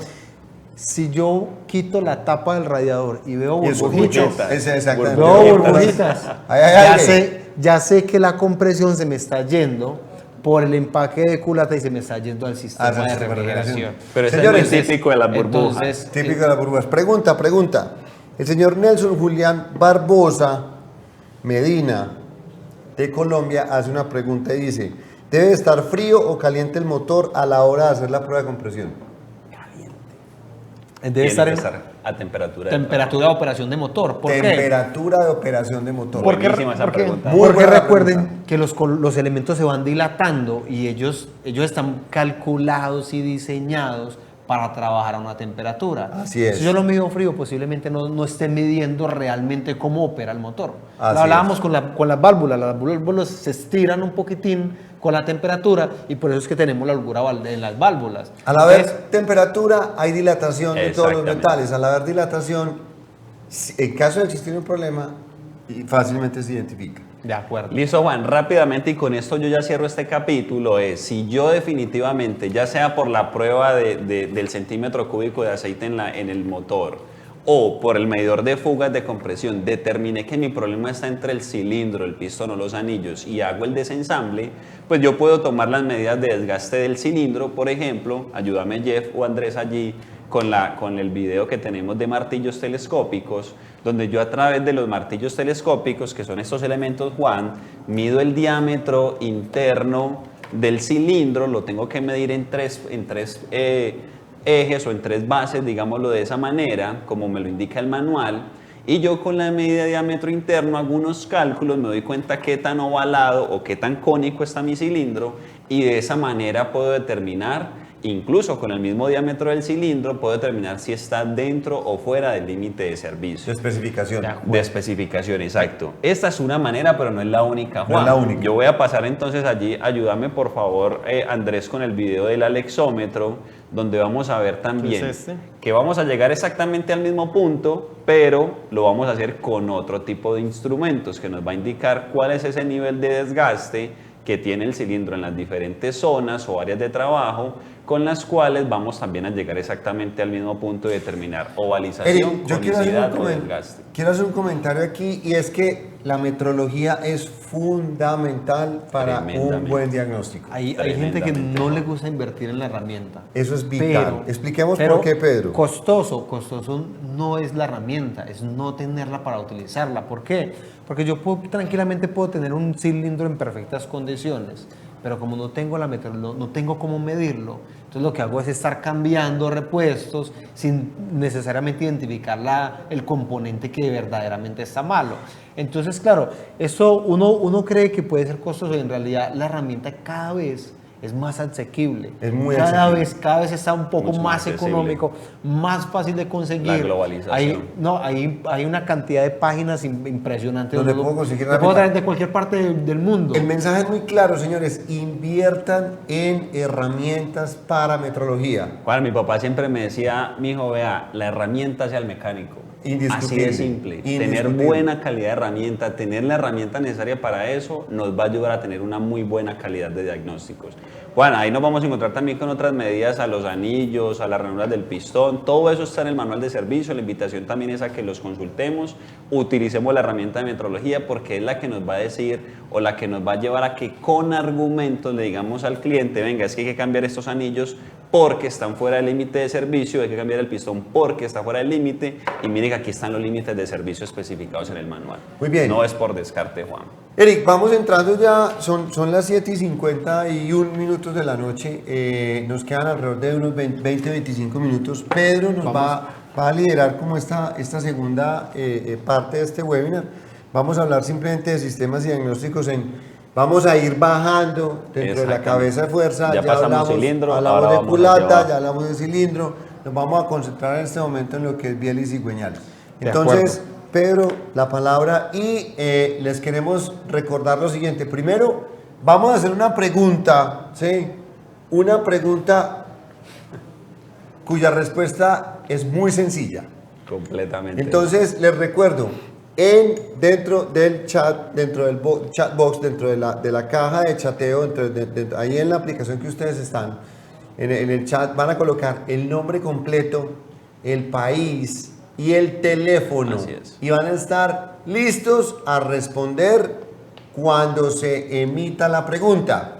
Si yo quito la tapa del radiador y veo Y escucho, burbujitas, ese exactamente. veo burbujitas, Ahí hay ya aire. ya sé que la compresión se me está yendo por el empaque de culata y se me está yendo al sistema Ah, sí, de sistema de refrigeración. Pero eso Señores, es muy típico de las burbujas. Entonces, Típico de las burbujas. Pregunta. El señor Nelson Julián Barbosa Medina, de Colombia, hace una pregunta y dice: ¿debe estar frío o caliente el motor a la hora de hacer la prueba de compresión? debe Tiene estar que en estar a temperatura. de temperatura de operación de motor. ¿Por qué? Temperatura de operación de motor. Porque- Buenísima esa pregunta. Muy Porque buena recuerden pregunta. que los elementos se van dilatando y ellos están calculados y diseñados para trabajar a una temperatura. Así es. Si yo lo mido frío, posiblemente no esté midiendo realmente cómo opera el motor. Así Lo hablábamos es. con las válvulas se estiran un poquitín con la temperatura y por eso es que tenemos la holgura en las válvulas. Al haber Entonces, temperatura hay dilatación de todos los Exactamente. metales. Al haber dilatación, en caso de existir un problema, fácilmente se identifica. de acuerdo. Listo, Juan, rápidamente, y con esto yo ya cierro este capítulo, es si yo definitivamente, ya sea por la prueba del centímetro cúbico de aceite en el motor o por el medidor de fugas de compresión, determiné que mi problema está entre el cilindro, el pistón o los anillos y hago el desensamble, pues yo puedo tomar las medidas de desgaste del cilindro, por ejemplo, ayúdame Jeff o Andrés allí, con el video que tenemos de martillos telescópicos, donde yo a través de los martillos telescópicos, que son estos elementos, Juan, mido el diámetro interno del cilindro, lo tengo que medir en tres ejes o en tres bases, digámoslo de esa manera, como me lo indica el manual, y yo con la medida de diámetro interno hago unos cálculos, me doy cuenta qué tan ovalado o qué tan cónico está mi cilindro, y de esa manera puedo determinar, incluso con el mismo diámetro del cilindro, puedo determinar si está dentro o fuera del límite de Su servicio. especificación. De especificación, exacto. Esta es una manera, pero no es la única, Juan. No es la única. Yo voy a pasar entonces allí, ayúdame por favor, Andrés, con el video del alexómetro, donde vamos a ver también ¿Qué es este? que vamos a llegar exactamente al mismo punto, pero lo vamos a hacer con otro tipo de instrumentos que nos va a indicar cuál es ese nivel de desgaste que tiene el cilindro en las diferentes zonas o áreas de trabajo, con las cuales vamos también a llegar exactamente al mismo punto de determinar ovalización, Eric, yo conicidad o desgaste. quiero hacer un comentario aquí, y es que la metrología es fundamental para un Tremendamente. buen diagnóstico. Hay gente que Tremendamente. no le gusta invertir en la herramienta. Eso es vital. Expliquemos por qué, Pedro. Costoso no es la herramienta, es no tenerla para utilizarla. ¿Por qué? Porque yo tranquilamente puedo tener un cilindro en perfectas condiciones, pero como no tengo no tengo cómo medirlo, entonces lo que hago es estar cambiando repuestos sin necesariamente identificar el componente que verdaderamente está malo. Entonces, claro, eso uno cree que puede ser costoso y en realidad la herramienta cada vez es más asequible. Es muy cada asequible. cada vez está un poco Mucho más más accesible. económico, más fácil de conseguir. La globalización. Hay una cantidad de páginas impresionantes. Donde puedo conseguir lo puedo rápido. traer de cualquier parte del mundo. El mensaje es muy claro, señores. Inviertan en herramientas para metrología. Juan, mi papá siempre me decía, mijo, vea, la herramienta sea el mecánico. Así Indiscutible. de simple. Tener Indiscutible. buena calidad de herramienta, tener la herramienta necesaria para eso, nos va a ayudar a tener una muy buena calidad de diagnósticos. Juan, ahí nos vamos a encontrar también con otras medidas, a los anillos, a las ranuras del pistón, todo eso está en el manual de servicio. La invitación también es a que los consultemos, utilicemos la herramienta de metrología porque es la que nos va a decir o la que nos va a llevar a que con argumentos le digamos al cliente, venga, es que hay que cambiar estos anillos porque están fuera del límite de servicio, hay que cambiar el pistón porque está fuera del límite y mire que aquí están los límites de servicio especificados en el manual. Muy bien. No es por descarte, Juan. Eric, vamos entrando ya, son las 7:51 minutos de la noche, nos quedan alrededor de unos 20-25 minutos. Pedro nos va a liderar como esta segunda parte de este webinar. Vamos a hablar simplemente de sistemas diagnósticos vamos a ir bajando dentro de la cabeza de fuerza. Ya pasamos hablamos, cilindro, hablamos ahora de vamos culata, hacia abajo. ya hablamos de cilindro. Nos vamos a concentrar en este momento en lo que es biel y cigüeñal. De Entonces, acuerdo. Pedro, la palabra y les queremos recordar lo siguiente. Primero, vamos a hacer una pregunta, ¿sí? Una pregunta cuya respuesta es muy sencilla. Completamente. Entonces, les recuerdo, dentro del chat, dentro del chat box, dentro de la caja de chateo, ahí en la aplicación que ustedes están, en el chat, van a colocar el nombre completo, el país y el teléfono. Así es. Y van a estar listos a responder cuando se emita la pregunta.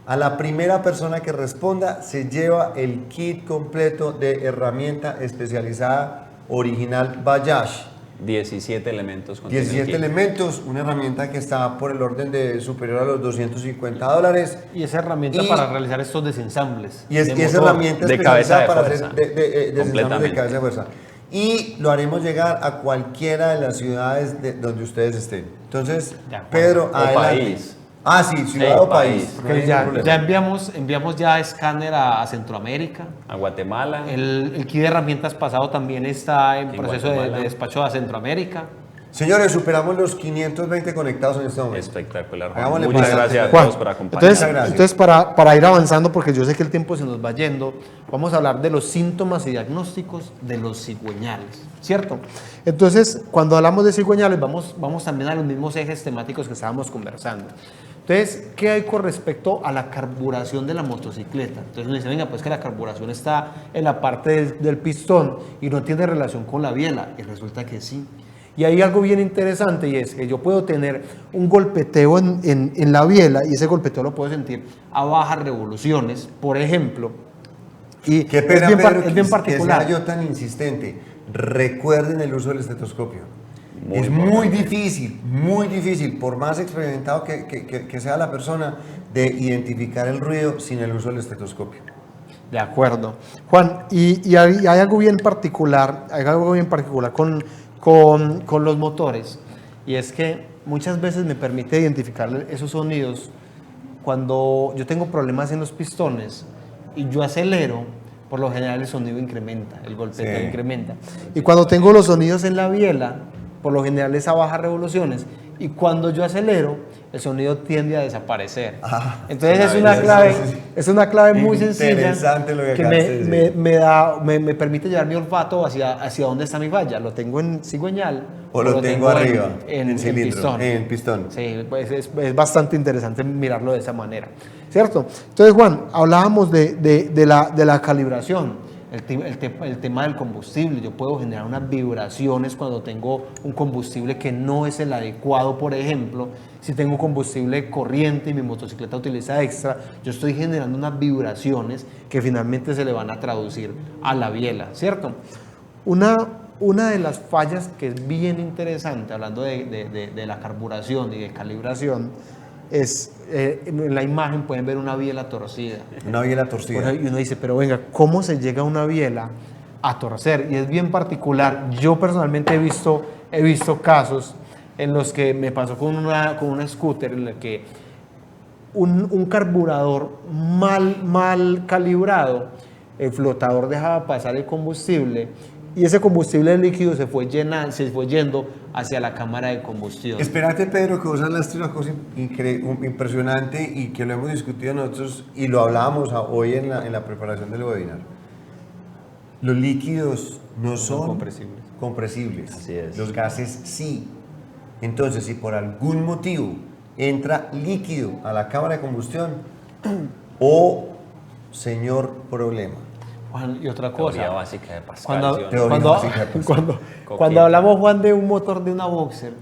A la primera persona que responda se lleva el kit completo de herramienta especializada original Bayash. 17 elementos. contiene el 17 kit. elementos, una herramienta que está por el orden de superior a los $250. Y esa herramienta Y- para realizar estos desensambles. Y esa de motor. herramienta De cabeza especializada de para fuerza. hacer desensambles de Completamente. cabeza de fuerza. Y lo haremos llegar a cualquiera de las ciudades donde ustedes estén. Entonces, De acuerdo. Pedro, O adelante. país. Ah, sí, ciudad Sí, o país. país. No hay Porque ningún ya problema. enviamos ya escáner a Centroamérica. A Guatemala. El kit de herramientas pasado también está en En proceso de Guatemala. despacho a Centroamérica. Señores, superamos los 520 conectados en este momento. Espectacular, Juan. Hagámosle Muchas para gracias a adelante. todos por acompañarnos. Muchas gracias. Entonces para ir avanzando, porque yo sé que el tiempo se nos va yendo, vamos a hablar de los síntomas y diagnósticos de los cigüeñales, ¿cierto? Entonces, cuando hablamos de cigüeñales, vamos también a los mismos ejes temáticos que estábamos conversando. Entonces, ¿qué hay con respecto a la carburación de la motocicleta? Entonces uno dice, venga, pues que la carburación está en la parte del pistón y no tiene relación con la biela. Y resulta que sí. Y hay algo bien interesante y es que yo puedo tener un golpeteo en la biela y ese golpeteo lo puedo sentir a bajas revoluciones, por ejemplo. Y Qué pena, es bien, Pedro, es bien que particular. sea yo tan insistente. Recuerden el uso del estetoscopio. Muy es importante. muy difícil, por más experimentado que sea la persona, de identificar el ruido sin el uso del estetoscopio. De acuerdo. Juan, y hay algo bien particular, con los motores, y es que muchas veces me permite identificar esos sonidos cuando yo tengo problemas en los pistones y yo acelero, por lo general el sonido incrementa, el golpeteo Sí. incrementa. Y cuando tengo los sonidos en la biela, por lo general es a bajas revoluciones, y cuando yo acelero, el sonido tiende a desaparecer. Ah, Entonces sí, es una clave muy sencilla Interesante lo que que acabas de decir. me permite llevar mi olfato hacia dónde está mi falla. Lo tengo en cigüeñal O lo tengo arriba, en cilindro, pistón. en pistón. Sí, pues es bastante interesante mirarlo de esa manera, ¿cierto? Entonces, Juan, hablábamos de la calibración. El tema del combustible. Yo puedo generar unas vibraciones cuando tengo un combustible que no es el adecuado, por ejemplo. Si tengo combustible corriente y mi motocicleta utiliza extra, yo estoy generando unas vibraciones que finalmente se le van a traducir a la biela, ¿cierto? Una de las fallas que es bien interesante, hablando de la carburación y de calibración, es, en la imagen pueden ver una biela torcida. Una biela torcida. Por ahí, y uno dice, pero venga, ¿cómo se llega a una biela a torcer? Y es bien particular. Yo personalmente he visto casos en los que me pasó con una scooter en la que un carburador mal calibrado, el flotador dejaba pasar el combustible y ese combustible líquido se fue yendo hacia la cámara de combustión. Espérate, Pedro, que vos hablaste una cosa impresionante y que lo hemos discutido nosotros y lo hablábamos hoy en la preparación del webinar. Los líquidos no son compresibles. Así es. Los gases sí. Entonces, si por algún motivo entra líquido a la cámara de combustión, señor problema. Juan, y otra cosa. Teoría básica de Pascal. Cuando hablamos, Juan, de un motor de una Boxer,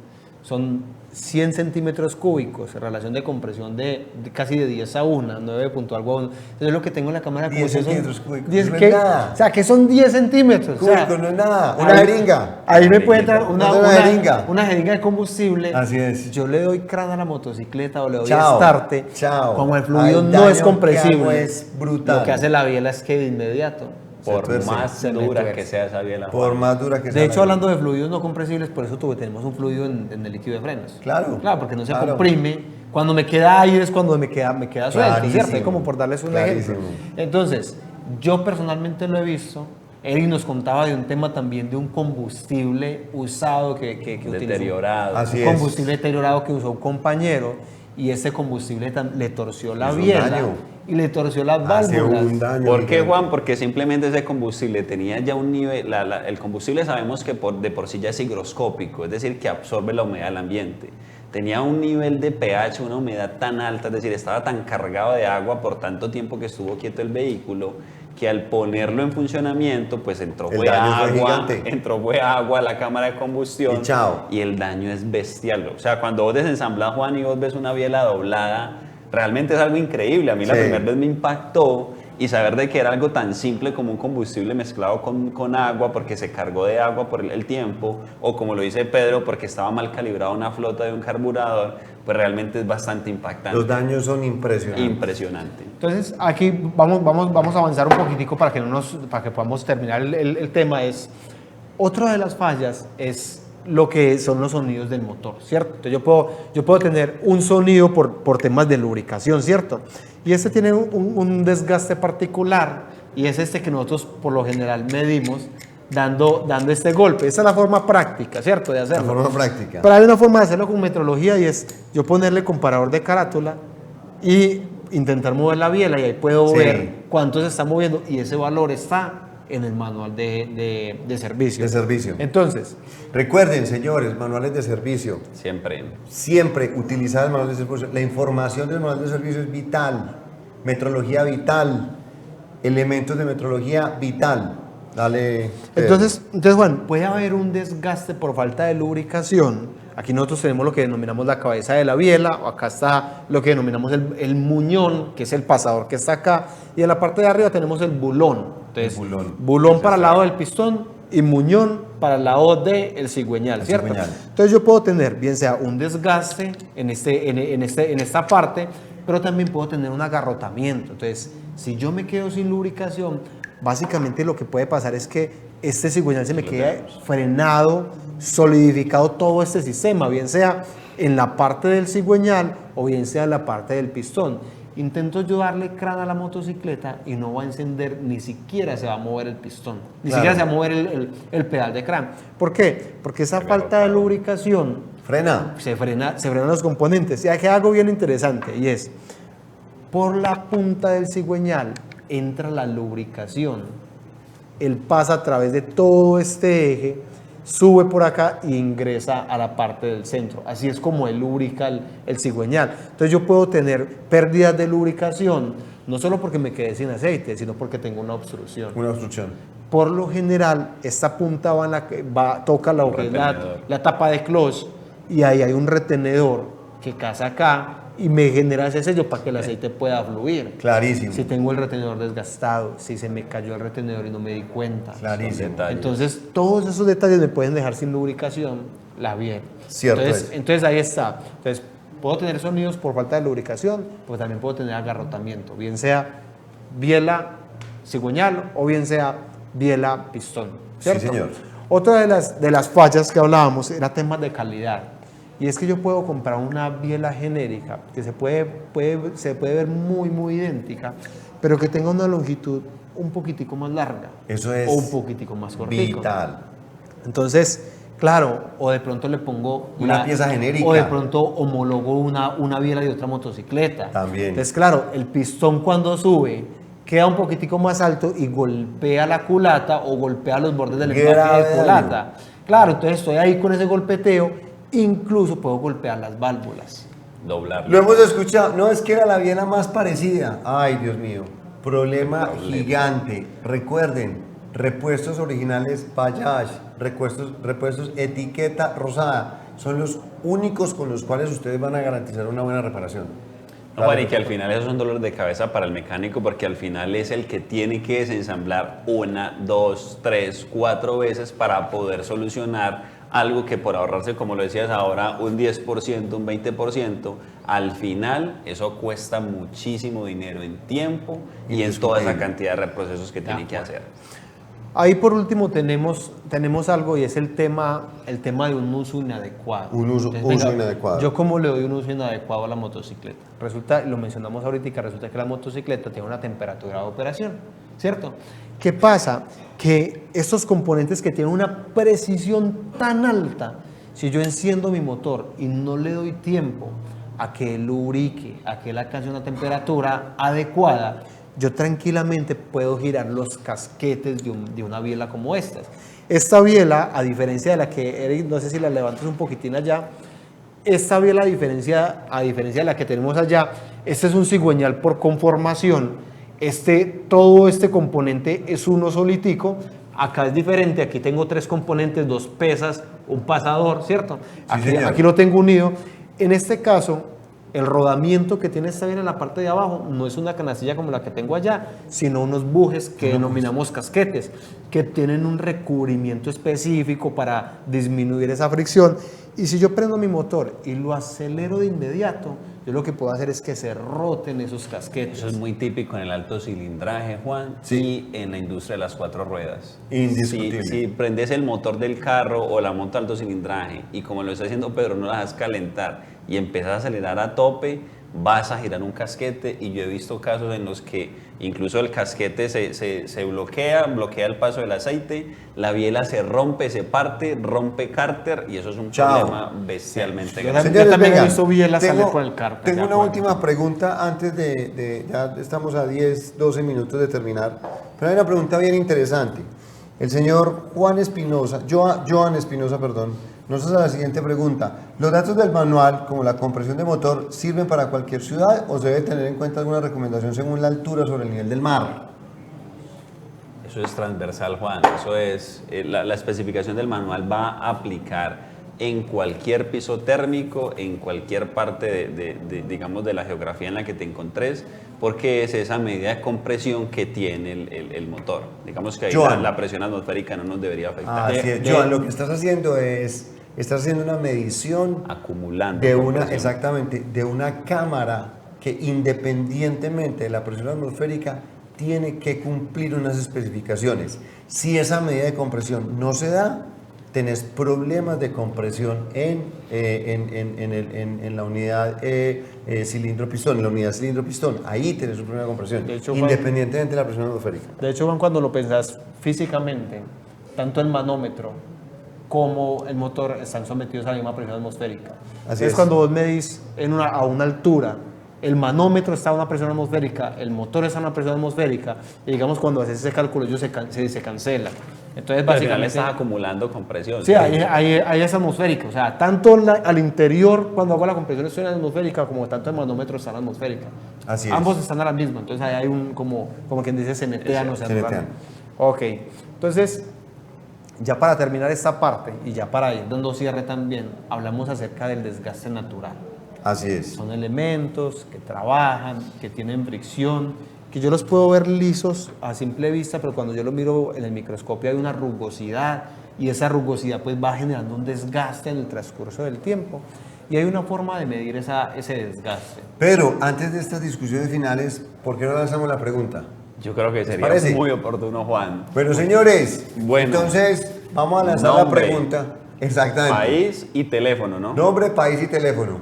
son 100 centímetros cúbicos, en relación de compresión de casi de 10 a 1, 9 punto algo a 1. Entonces lo que tengo en la cámara de 10 combustión centímetros son cúbicos, 10, no es nada. O sea, que son 10 centímetros. Cúbico, o sea, no es nada. Una jeringa. Ahí me puede entrar Una jeringa de combustible. Así es. Yo le doy crán a la motocicleta o le doy Chao, starte. chao. Como el fluido El no es daño compresible, que hago es brutal. lo que hace la biela es que de inmediato Por tuerce. más Se me dura tuerce. que sea esa biela. Por más dura que sea. De hecho, la hablando de fluidos no compresibles, por eso tenemos un fluido en el líquido de frenos. Claro. Claro, porque no se Claro. comprime. Cuando me queda aire es cuando me queda suelto, Clarísimo. ¿cierto? Es como por darles un Clarísimo. ejemplo. Entonces, yo personalmente lo he visto. Eric nos contaba de un tema también de un combustible usado que utilizó. Deteriorado. Así Un es. combustible deteriorado que usó un compañero y ese combustible le torció la Hizo biela daño. y le torció las Hace válvulas. un daño. ¿Por qué, gigante. Juan? Porque simplemente ese combustible tenía ya un nivel, el combustible sabemos que de por sí ya es higroscópico, es decir, que absorbe la humedad del ambiente. Tenía un nivel de pH, una humedad tan alta, es decir, estaba tan cargado de agua por tanto tiempo que estuvo quieto el vehículo, que al ponerlo en funcionamiento, pues entró El daño fue gigante. fue agua a la cámara de combustión Y chao. y el daño es bestial. O sea, cuando vos desensamblas, Juan, y vos ves una biela doblada, realmente es algo increíble. A mí la Sí. primera vez me impactó y saber de que era algo tan simple como un combustible mezclado con agua porque se cargó de agua por el tiempo, o como lo dice Pedro, porque estaba mal calibrada una flota de un carburador, pues realmente es bastante impactante. Los daños son impresionantes. Impresionante. Entonces, aquí vamos a avanzar un poquitico para que podamos terminar el tema. Otra de las fallas es lo que son los sonidos del motor, ¿cierto? Entonces yo puedo tener un sonido por temas de lubricación, ¿cierto? Y este tiene un desgaste particular y es este que nosotros por lo general medimos dando este golpe. Esa es la forma práctica, ¿cierto? De hacerlo. La forma práctica. Pero hay una forma de hacerlo con metrología y es yo ponerle comparador de carátula y intentar mover la biela y ahí puedo Sí. ver cuánto se está moviendo y ese valor está en el manual de servicio. De servicio. Entonces, Recuerden, señores, manuales de servicio. Siempre. Siempre utilizar el manual de servicio. La información del manual de servicio es vital. Metrología vital. Elementos de metrología vital. Dale. Pedro. entonces, Juan, puede haber un desgaste por falta de lubricación. Aquí nosotros tenemos lo que denominamos la cabeza de la biela, o acá está lo que denominamos el muñón, que es el pasador que está acá, y en la parte de arriba tenemos el bulón. Entonces, El bulón. bulón para el lado del pistón y muñón para el lado del cigüeñal, El ¿cierto? cigüeñal. Entonces yo puedo tener bien sea un desgaste en esta parte, pero también puedo tener un agarrotamiento. Entonces, si yo me quedo sin lubricación, básicamente lo que puede pasar es que este cigüeñal se me queda frenado, solidificado todo este sistema, bien sea en la parte del cigüeñal o bien sea en la parte del pistón. Intento yo darle crán a la motocicleta y no va a encender, ni siquiera se va a mover el pistón, ni Claro. siquiera se va a mover el pedal de crán. ¿Por qué? Porque esa falta de lubricación Frena. se frenan los componentes. Y aquí hay algo bien interesante y es, por la punta del cigüeñal entra la lubricación. Él pasa a través de todo este eje, sube por acá e ingresa a la parte del centro. Así es como él lubrica el cigüeñal. Entonces yo puedo tener pérdidas de lubricación, no solo porque me quedé sin aceite, sino porque tengo una obstrucción. Una obstrucción. Por lo general, esta punta toca Retenedor. la tapa de clutch y ahí hay un retenedor que casa acá y me genera ese sello para que el aceite pueda fluir. Clarísimo. Si tengo el retenedor desgastado, si se me cayó el retenedor y no me di cuenta. Clarísimo. Detalles. Entonces, todos esos detalles me pueden dejar sin lubricación la biela. Cierto Entonces, es. entonces ahí está. Entonces, puedo tener sonidos por falta de lubricación, pero también puedo tener agarrotamiento, bien sea biela cigüeñal o bien sea biela pistón. ¿Cierto? Sí, señor. Otra de las fallas que hablábamos era temas de calidad. Y es que yo puedo comprar una biela genérica que se puede ver muy idéntica, pero que tenga una longitud un poquitico más larga. Eso es o un poquitico más cortico. vital. Entonces, claro, o de pronto le pongo Una pieza genérica. o de pronto homologo una biela de otra motocicleta. También. Entonces, claro, el pistón cuando sube queda un poquitico más alto y golpea la culata o golpea los bordes del empaque Grave de culata. Claro, entonces estoy ahí con ese golpeteo, incluso puedo golpear las válvulas. Doblarlo. Lo hemos escuchado, no es que era la biela más parecida. Ay, Dios mío, problema gigante. Recuerden, repuestos originales Bayash, repuestos etiqueta rosada, son los únicos con los cuales ustedes van a garantizar una buena reparación. No, Juan, y que al final esos son dolores de cabeza para el mecánico porque al final es el que tiene que desensamblar 1, 2, 3, 4 veces para poder solucionar algo que por ahorrarse, como lo decías ahora, un 10%, un 20%, al final eso cuesta muchísimo dinero en tiempo y en toda esa cantidad de reprocesos que tiene que hacer. Ahí por último tenemos algo y es el tema de un uso inadecuado. Un uso inadecuado. Yo cómo le doy un uso inadecuado a la motocicleta. Resulta, lo mencionamos ahorita, resulta que la motocicleta tiene una temperatura de operación, ¿cierto? ¿Qué pasa? Que estos componentes que tienen una precisión tan alta, si yo enciendo mi motor y no le doy tiempo a que lubrique, a que él alcance una temperatura adecuada, yo tranquilamente puedo girar los casquetes de una biela como estas. Esta biela, a diferencia de la que, Eric, no sé si la levantas un poquitín allá, esta biela, a diferencia de la que tenemos allá, este es un cigüeñal por conformación, todo este componente es uno solitico, acá es diferente, aquí tengo 3 componentes, 2 pesas, un pasador, ¿cierto? Sí, Aquí lo tengo unido. En este caso, el rodamiento que tiene esta biela en la parte de abajo no es una canastilla como la que tengo allá, sino unos bujes que denominamos casquetes, que tienen un recubrimiento específico para disminuir esa fricción. Y si yo prendo mi motor y lo acelero de inmediato, yo lo que puedo hacer es que se roten esos casquetes. Eso es muy típico en el alto cilindraje, Juan, Sí. y en la industria de las 4 ruedas. Indiscutible. Si prendes el motor del carro o la moto alto cilindraje y como lo está haciendo Pedro, no la dejas calentar y empiezas a acelerar a tope, vas a girar un casquete y yo he visto casos en los que incluso el casquete se bloquea el paso del aceite, la biela se rompe, se parte, rompe cárter y eso es un problema bestialmente Yo grave. también he vengan, visto bielas salir por el cárter. Tengo ya, una Juan. última pregunta antes ya estamos a 10, 12 minutos de terminar, pero hay una pregunta bien interesante. El señor Joan Espinosa, nos hace la siguiente pregunta. ¿Los datos del manual, como la compresión de motor, sirven para cualquier ciudad o se debe tener en cuenta alguna recomendación según la altura sobre el nivel del mar? Eso es transversal, Juan. Eso es, la especificación del manual va a aplicar en cualquier piso térmico, en cualquier parte digamos, de la geografía en la que te encontres, porque es esa medida de compresión que tiene el motor. Digamos que ahí la presión atmosférica no nos debería afectar. Así es. Joan, lo que estás haciendo es, estás haciendo una medición Acumulando de compresión. de una cámara que independientemente de la presión atmosférica tiene que cumplir unas especificaciones. Si esa medida de compresión no se da, tenés problemas de compresión en la unidad cilindro-pistón, en la unidad cilindro-pistón. Ahí tenés un problema de compresión, De hecho, independientemente de la presión atmosférica. De hecho, Juan, cuando lo pensás físicamente, tanto el manómetro como el motor están sometidos a la misma presión atmosférica. Así es es. cuando vos medís a una altura, el manómetro está a una presión atmosférica, el motor está a una presión atmosférica, y digamos cuando haces ese cálculo ellos se cancelan. Entonces, Al final básicamente estás acumulando compresión. sí, ahí es atmosférica. O sea, tanto al interior, cuando hago la compresión, estoy en la atmosférica, como tanto el manómetro está en la atmosférica. Así es. Ambos están a la misma. Entonces, ahí hay como quien dice, se netean o se se anulan. netean. Ok. Entonces, ya para terminar esta parte y ya para ir dando cierre también, hablamos acerca del desgaste natural. Así es. Son elementos que trabajan, que tienen fricción, que yo los puedo ver lisos a simple vista, pero cuando yo los miro en el microscopio hay una rugosidad y esa rugosidad pues va generando un desgaste en el transcurso del tiempo y hay una forma de medir ese desgaste. Pero antes de estas discusiones finales, ¿por qué no lanzamos la pregunta? Yo creo que sería parece? muy oportuno, Juan. Bueno, señores, Bueno. entonces vamos a lanzar No, la hombre. pregunta. Exactamente. país y teléfono, ¿no? Nombre, país y teléfono.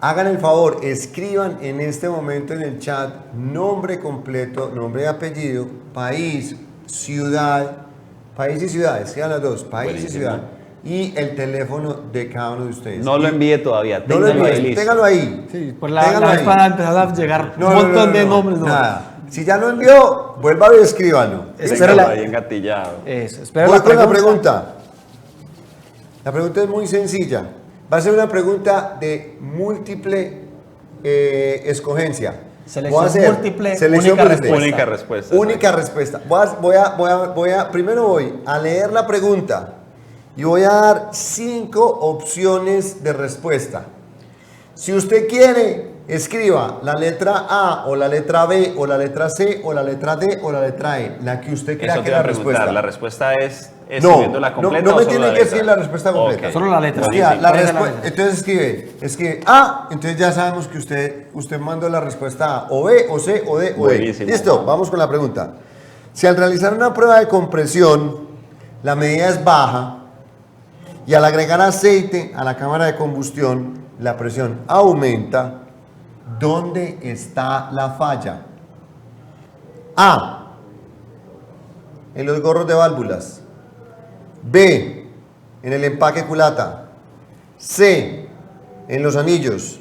Hagan el favor, escriban en este momento en el chat nombre completo, nombre y apellido, país, ciudad, país y ciudad, escriban las dos, país Buenísimo. y ciudad, y el teléfono de cada uno de ustedes. No lo envíe todavía, No lo ténganlo ahí envíen, listo. téngalo ahí. Sí, pues la Téngalo vez ahí. para empezar a llegar No, un no, montón no, de no, nombres. No. Nada. Si ya lo envió, vuelva y escríbanlo. Espera Ténganlo la- ahí engatillado. Eso, espera Voy la con la pregunta. pregunta. La pregunta es muy sencilla. Va a ser una pregunta de múltiple escogencia. Selección Voy a hacer múltiple, selección única múltiple. respuesta. Única respuesta. Única respuesta. Primero voy a leer la pregunta y voy a dar 5 opciones de respuesta. Si usted quiere, escriba la letra A o la letra B o la letra C o la letra D o la letra E, la que usted crea Eso que te es iba la a preguntar. respuesta. ¿La respuesta es No, escribiéndola completa no o me solo tiene la que letra? decir la respuesta completa. Ok. Solo la letra. Escriba Buenísimo. la ¿Cuál es la respuesta. letra? Entonces escribe A, entonces ya sabemos que usted mandó la respuesta A, o B, o C, o D, o E. Buenísimo. Listo, vamos con la pregunta. Si al realizar una prueba de compresión, la medida es baja, y al agregar aceite a la cámara de combustión, la presión aumenta, ¿dónde está la falla? A, en los gorros de válvulas. B, en el empaque culata. C, en los anillos.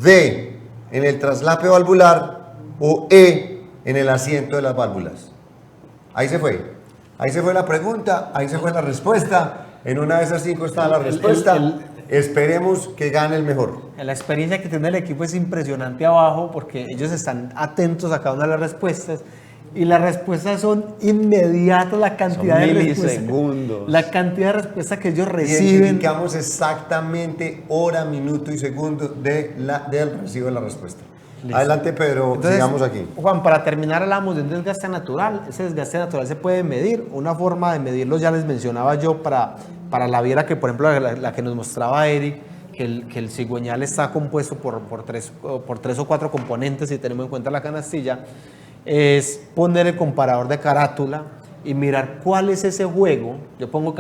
D, en el traslape valvular. O E, en el asiento de las válvulas. Ahí se fue. Ahí se fue la pregunta, ahí se fue la respuesta. En una de esas 5 está la respuesta. Esperemos que gane el mejor. La experiencia que tiene el equipo es impresionante abajo porque ellos están atentos a cada una de las respuestas y las respuestas son inmediatas, la cantidad de respuestas. milisegundos. La cantidad de respuestas que ellos reciben. Identificamos exactamente hora, minuto y segundo del recibo de la respuesta. Listo. Adelante, Pedro, Entonces, sigamos aquí. Juan, para terminar hablamos de un desgaste natural. Ese desgaste natural se puede medir. Una forma de medirlo ya les mencionaba yo para la viera que, por ejemplo, la que nos mostraba Eric, que el cigüeñal está compuesto por tres o cuatro componentes, si tenemos en cuenta la canastilla, es poner el comparador de carátula y mirar cuál es ese juego. Yo pongo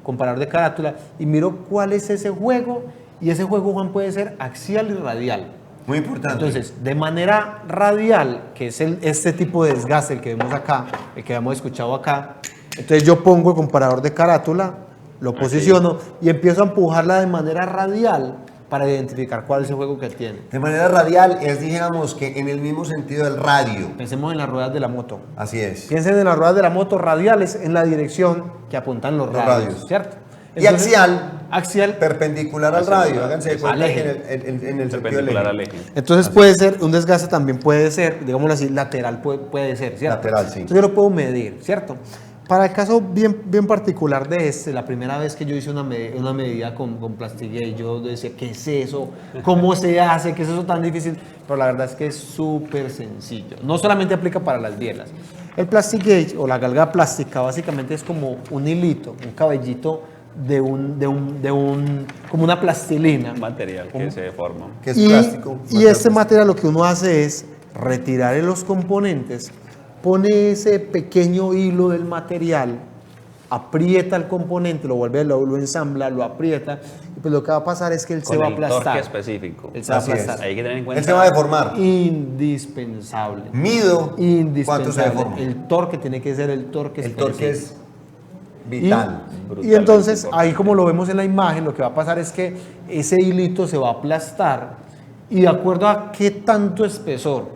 comparador de carátula y miro cuál es ese juego, y ese juego, Juan, puede ser axial y radial. Muy importante. Entonces, de manera radial, que es este tipo de desgaste, el que vemos acá, el que hemos escuchado acá, entonces yo pongo el comparador de carátula, lo posiciono y empiezo a empujarla de manera radial para identificar cuál es el juego que tiene. de manera radial es, dijéramos, que en el mismo sentido del radio. Pensemos en las ruedas de la moto. Así es. Piensen en las ruedas de la moto radiales en la dirección que apuntan los radios, ¿cierto? Y axial, Axial. perpendicular al radio. Háganse de cuenta Al que eje. en el sentido del Perpendicular eje. al eje. Entonces puede ser, un desgaste también puede ser, digámoslo así, lateral puede ser, ¿cierto? Lateral, sí. Entonces yo lo puedo medir, ¿cierto? Para el caso bien particular de la primera vez que yo hice una medida con Plastigate, yo decía, ¿qué es eso? ¿Cómo se hace? ¿Qué es eso tan difícil? Pero la verdad es que es súper sencillo. No solamente aplica para las bielas. El Plastigate o la galga plástica básicamente es como un hilito, un cabellito como una plastilina. Un material que se deforma. Que es plástico. Y este material lo que uno hace es retirar los componentes, pone ese pequeño hilo del material, aprieta el componente, lo ensambla, lo aprieta, y pues lo que va a pasar es que él se va a Con el aplastar. torque específico. Él se va a Así es. aplastar. Hay que tener en cuenta. Él se va a deformar. Indispensable. Mido cuánto se Indispensable. deforma. El torque tiene que ser el torque El torque es Y- vital. Y, Brutalmente entonces, importante. ahí como lo vemos en la imagen, lo que va a pasar es que ese hilito se va a aplastar y de acuerdo a qué tanto espesor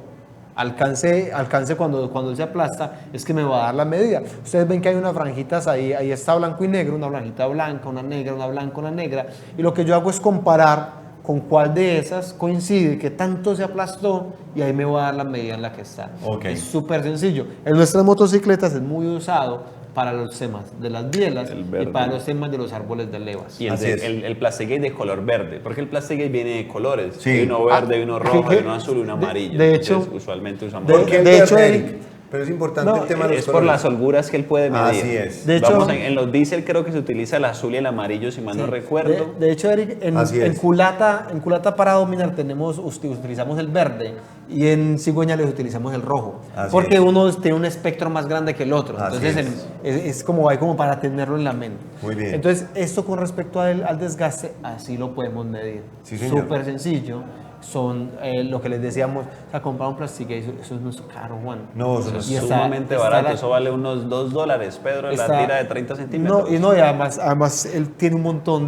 alcance cuando él se aplasta, es que me va a dar la medida. Ustedes ven que hay unas franjitas ahí está blanco y negro, una franjita blanca, una negra, una blanca, una negra, y lo que yo hago es comparar con cuál de esas coincide, qué tanto se aplastó, y ahí me va a dar la medida en la que está. Ok. Es súper sencillo. En nuestras motocicletas es muy usado para los temas de las bielas El y verde. para los temas de los árboles de levas. Y Así es. el Plastigate de color verde, porque el Plastigate viene de colores. Sí. Hay uno verde, hay uno rojo, que- hay uno azul y uno amarillo. de hecho- Entonces, usualmente usamos ¿Por qué el de hecho, verde, Eric, Eric? pero es importante No, el tema de los Es por colores. las holguras que él puede medir. Así es. De hecho- Vamos, en los diésel creo que se utiliza el azul y el amarillo, si mal no recuerdo. De hecho, Eric, Así en es. culata para dominar utilizamos el verde y en cigüeñales utilizamos el rojo. Así porque es. uno tiene un espectro más grande que el otro. Así Entonces es como hay como para tenerlo en la mente. Muy bien. Entonces, esto con respecto al desgaste, así lo podemos medir. Sí, señor. Súper sencillo. Son lo que les decíamos, o sea, comprar un plastique, eso no es caro, Juan. No, eso no Es Y está- sumamente está barato, la- eso vale unos $2, Pedro, Está- la tira de 30 centímetros. No, y además él tiene un montón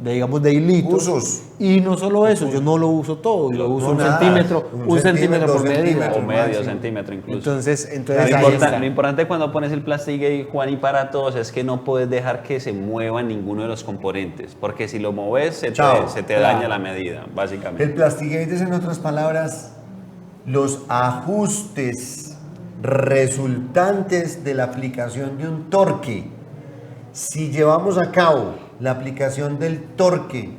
digamos, de hilitos. Usos. Y no solo eso, yo no lo uso todo, yo lo uso un nada, centímetro, un un centímetro centímetro, por dos medida. centímetros. O medio máximo. centímetro incluso. Entonces Lo, ahí está. lo importante cuando pones el plastique, Juan, y para todos, es que no puedes dejar que se mueva ninguno de los componentes, porque si lo mueves Chao. se te Claro. daña la medida, básicamente. El Plastigate es, en otras palabras, los ajustes resultantes de la aplicación de un torque. Si llevamos a cabo la aplicación del torque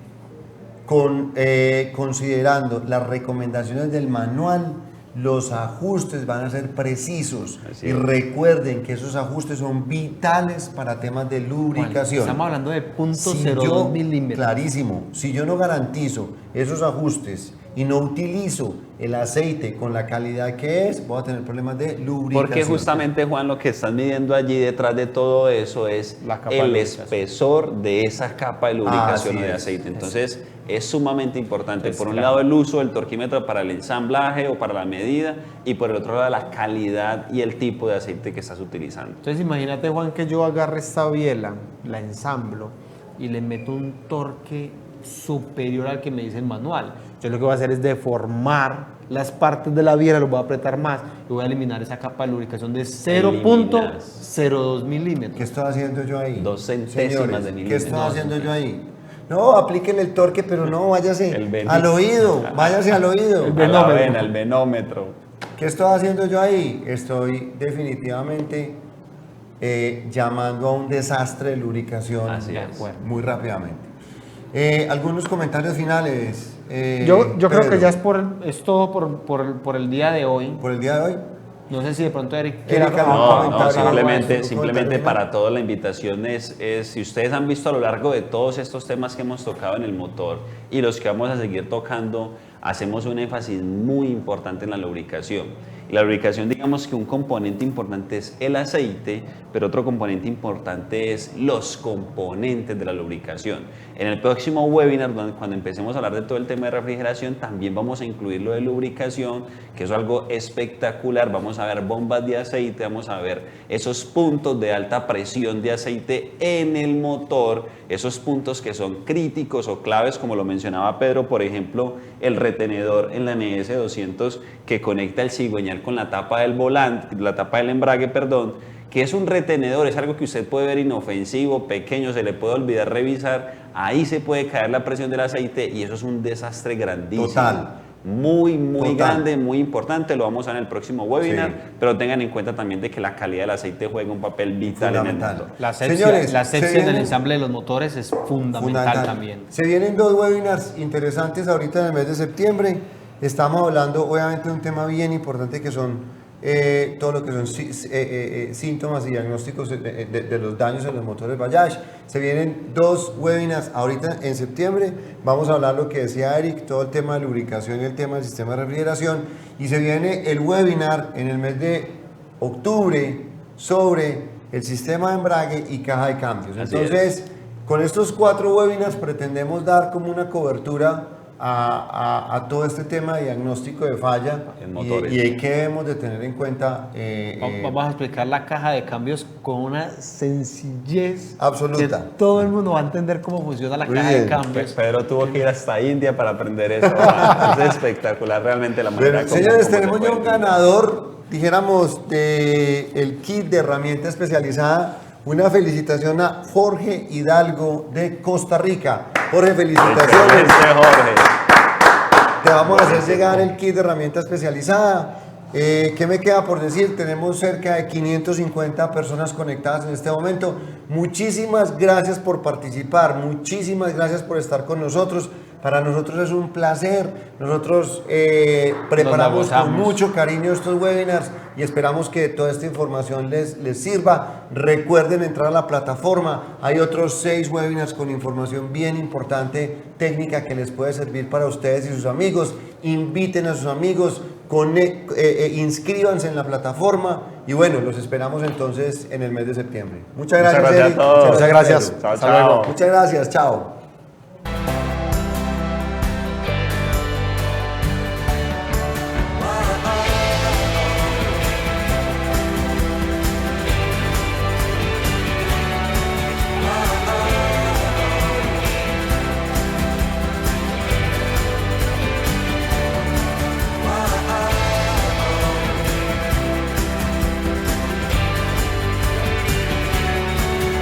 considerando las recomendaciones del manual, los ajustes van a ser precisos. Así Y es. recuerden que esos ajustes son vitales para temas de lubricación. Estamos hablando de Si 0.02 yo, milímetros. clarísimo, si yo no garantizo esos ajustes y no utilizo el aceite con la calidad que es, voy a tener problemas de lubricación. Porque justamente, Juan, lo que estás midiendo allí detrás de todo eso es La capa de el lubricación. espesor de esa capa de lubricación Así o de es. aceite. Entonces, es sumamente importante. Es Por un claro. lado, el uso del torquímetro para el ensamblaje o para la medida, y por el otro lado, la calidad y el tipo de aceite que estás utilizando. Entonces imagínate, Juan, que yo agarre esta biela, la ensamblo y le meto un torque superior al que me dice el manual. Yo lo que voy a hacer es deformar las partes de la biela, lo voy a apretar más y voy a eliminar esa capa de lubricación de 0.02 milímetros. ¿Qué estoy haciendo yo ahí? 2 centésimas Señores, de ¿qué milímetro. estoy haciendo yo ahí? No, aplíquenle el torque, pero no, váyase El venito. al oído, váyase al oído. El A la venómetro. vena, el venómetro. ¿Qué estoy haciendo yo ahí? Estoy definitivamente llamando a un desastre de lubricación Así es. muy rápidamente. Algunos comentarios finales. Yo creo Pedro, que ya es todo por el día de hoy. por el día de hoy. No sé si de pronto Eric Eric, quiera ¿algún No, comentario? simplemente, ¿Un simplemente comentario para todos la invitación es, si ustedes han visto a lo largo de todos estos temas que hemos tocado en el motor y los que vamos a seguir tocando, hacemos un énfasis muy importante en la lubricación. Y la lubricación, digamos que un componente importante es el aceite, pero otro componente importante es los componentes de la lubricación. En el próximo webinar, cuando empecemos a hablar de todo el tema de refrigeración, también vamos a incluir lo de lubricación, que es algo espectacular. Vamos a ver bombas de aceite, vamos a ver esos puntos de alta presión de aceite en el motor, esos puntos que son críticos o claves, como lo mencionaba Pedro, por ejemplo, el retenedor en la NS200 que conecta el cigüeñal con la tapa del volante, la tapa del embrague, perdón, que es un retenedor, es algo que usted puede ver inofensivo, pequeño, se le puede olvidar revisar, ahí se puede caer la presión del aceite y eso es un desastre grandísimo. Total. Muy Total. grande, muy importante, lo vamos a ver en el próximo webinar, Sí. pero tengan en cuenta también de que la calidad del aceite juega un papel vital en el Fundamental. motor. La asepsia, Señores, la asepsia se en el vienen- ensamble de los motores es fundamental también. Se vienen dos webinars interesantes ahorita en el mes de septiembre. Estamos hablando obviamente de un tema bien importante que son todo lo que son síntomas y diagnósticos de los daños en los motores Bayash. Se vienen dos webinars ahorita en septiembre. Vamos a hablar lo que decía Eric, todo el tema de lubricación y el tema del sistema de refrigeración. Y se viene el webinar en el mes de octubre sobre el sistema de embrague y caja de cambios. Así Entonces, con estos 4 webinars pretendemos dar como una cobertura a todo este tema de diagnóstico de falla En motores. y qué debemos de tener en cuenta. Vamos a explicar la caja de cambios con una sencillez Absoluta. que todo el mundo va a entender cómo funciona la Muy caja bien. de cambios. Pedro tuvo que ir hasta India para aprender eso. Es espectacular realmente la manera Bueno, como- señores, como se tenemos ya puede un entender. ganador, dijéramos, del kit de herramienta especializada. Una felicitación a Jorge Hidalgo de Costa Rica. Jorge, felicitaciones. Excelente, Jorge. Te vamos a hacer llegar el kit de herramienta especializada. ¿Qué me queda por decir? Tenemos cerca de 550 personas conectadas en este momento. Muchísimas gracias por participar, muchísimas gracias por estar con nosotros. Para nosotros es un placer. Nosotros preparamos con gozamos. mucho cariño estos webinars y esperamos que toda esta información les sirva. Recuerden entrar a la plataforma. Hay otros 6 webinars con información bien importante, técnica, que les puede servir para ustedes y sus amigos. Inviten a sus amigos, inscríbanse en la plataforma y bueno, los esperamos entonces en el mes de septiembre. Muchas gracias, gracias a Eric. todos. Muchas gracias. Chao, Hasta chao. luego. Muchas gracias, chao.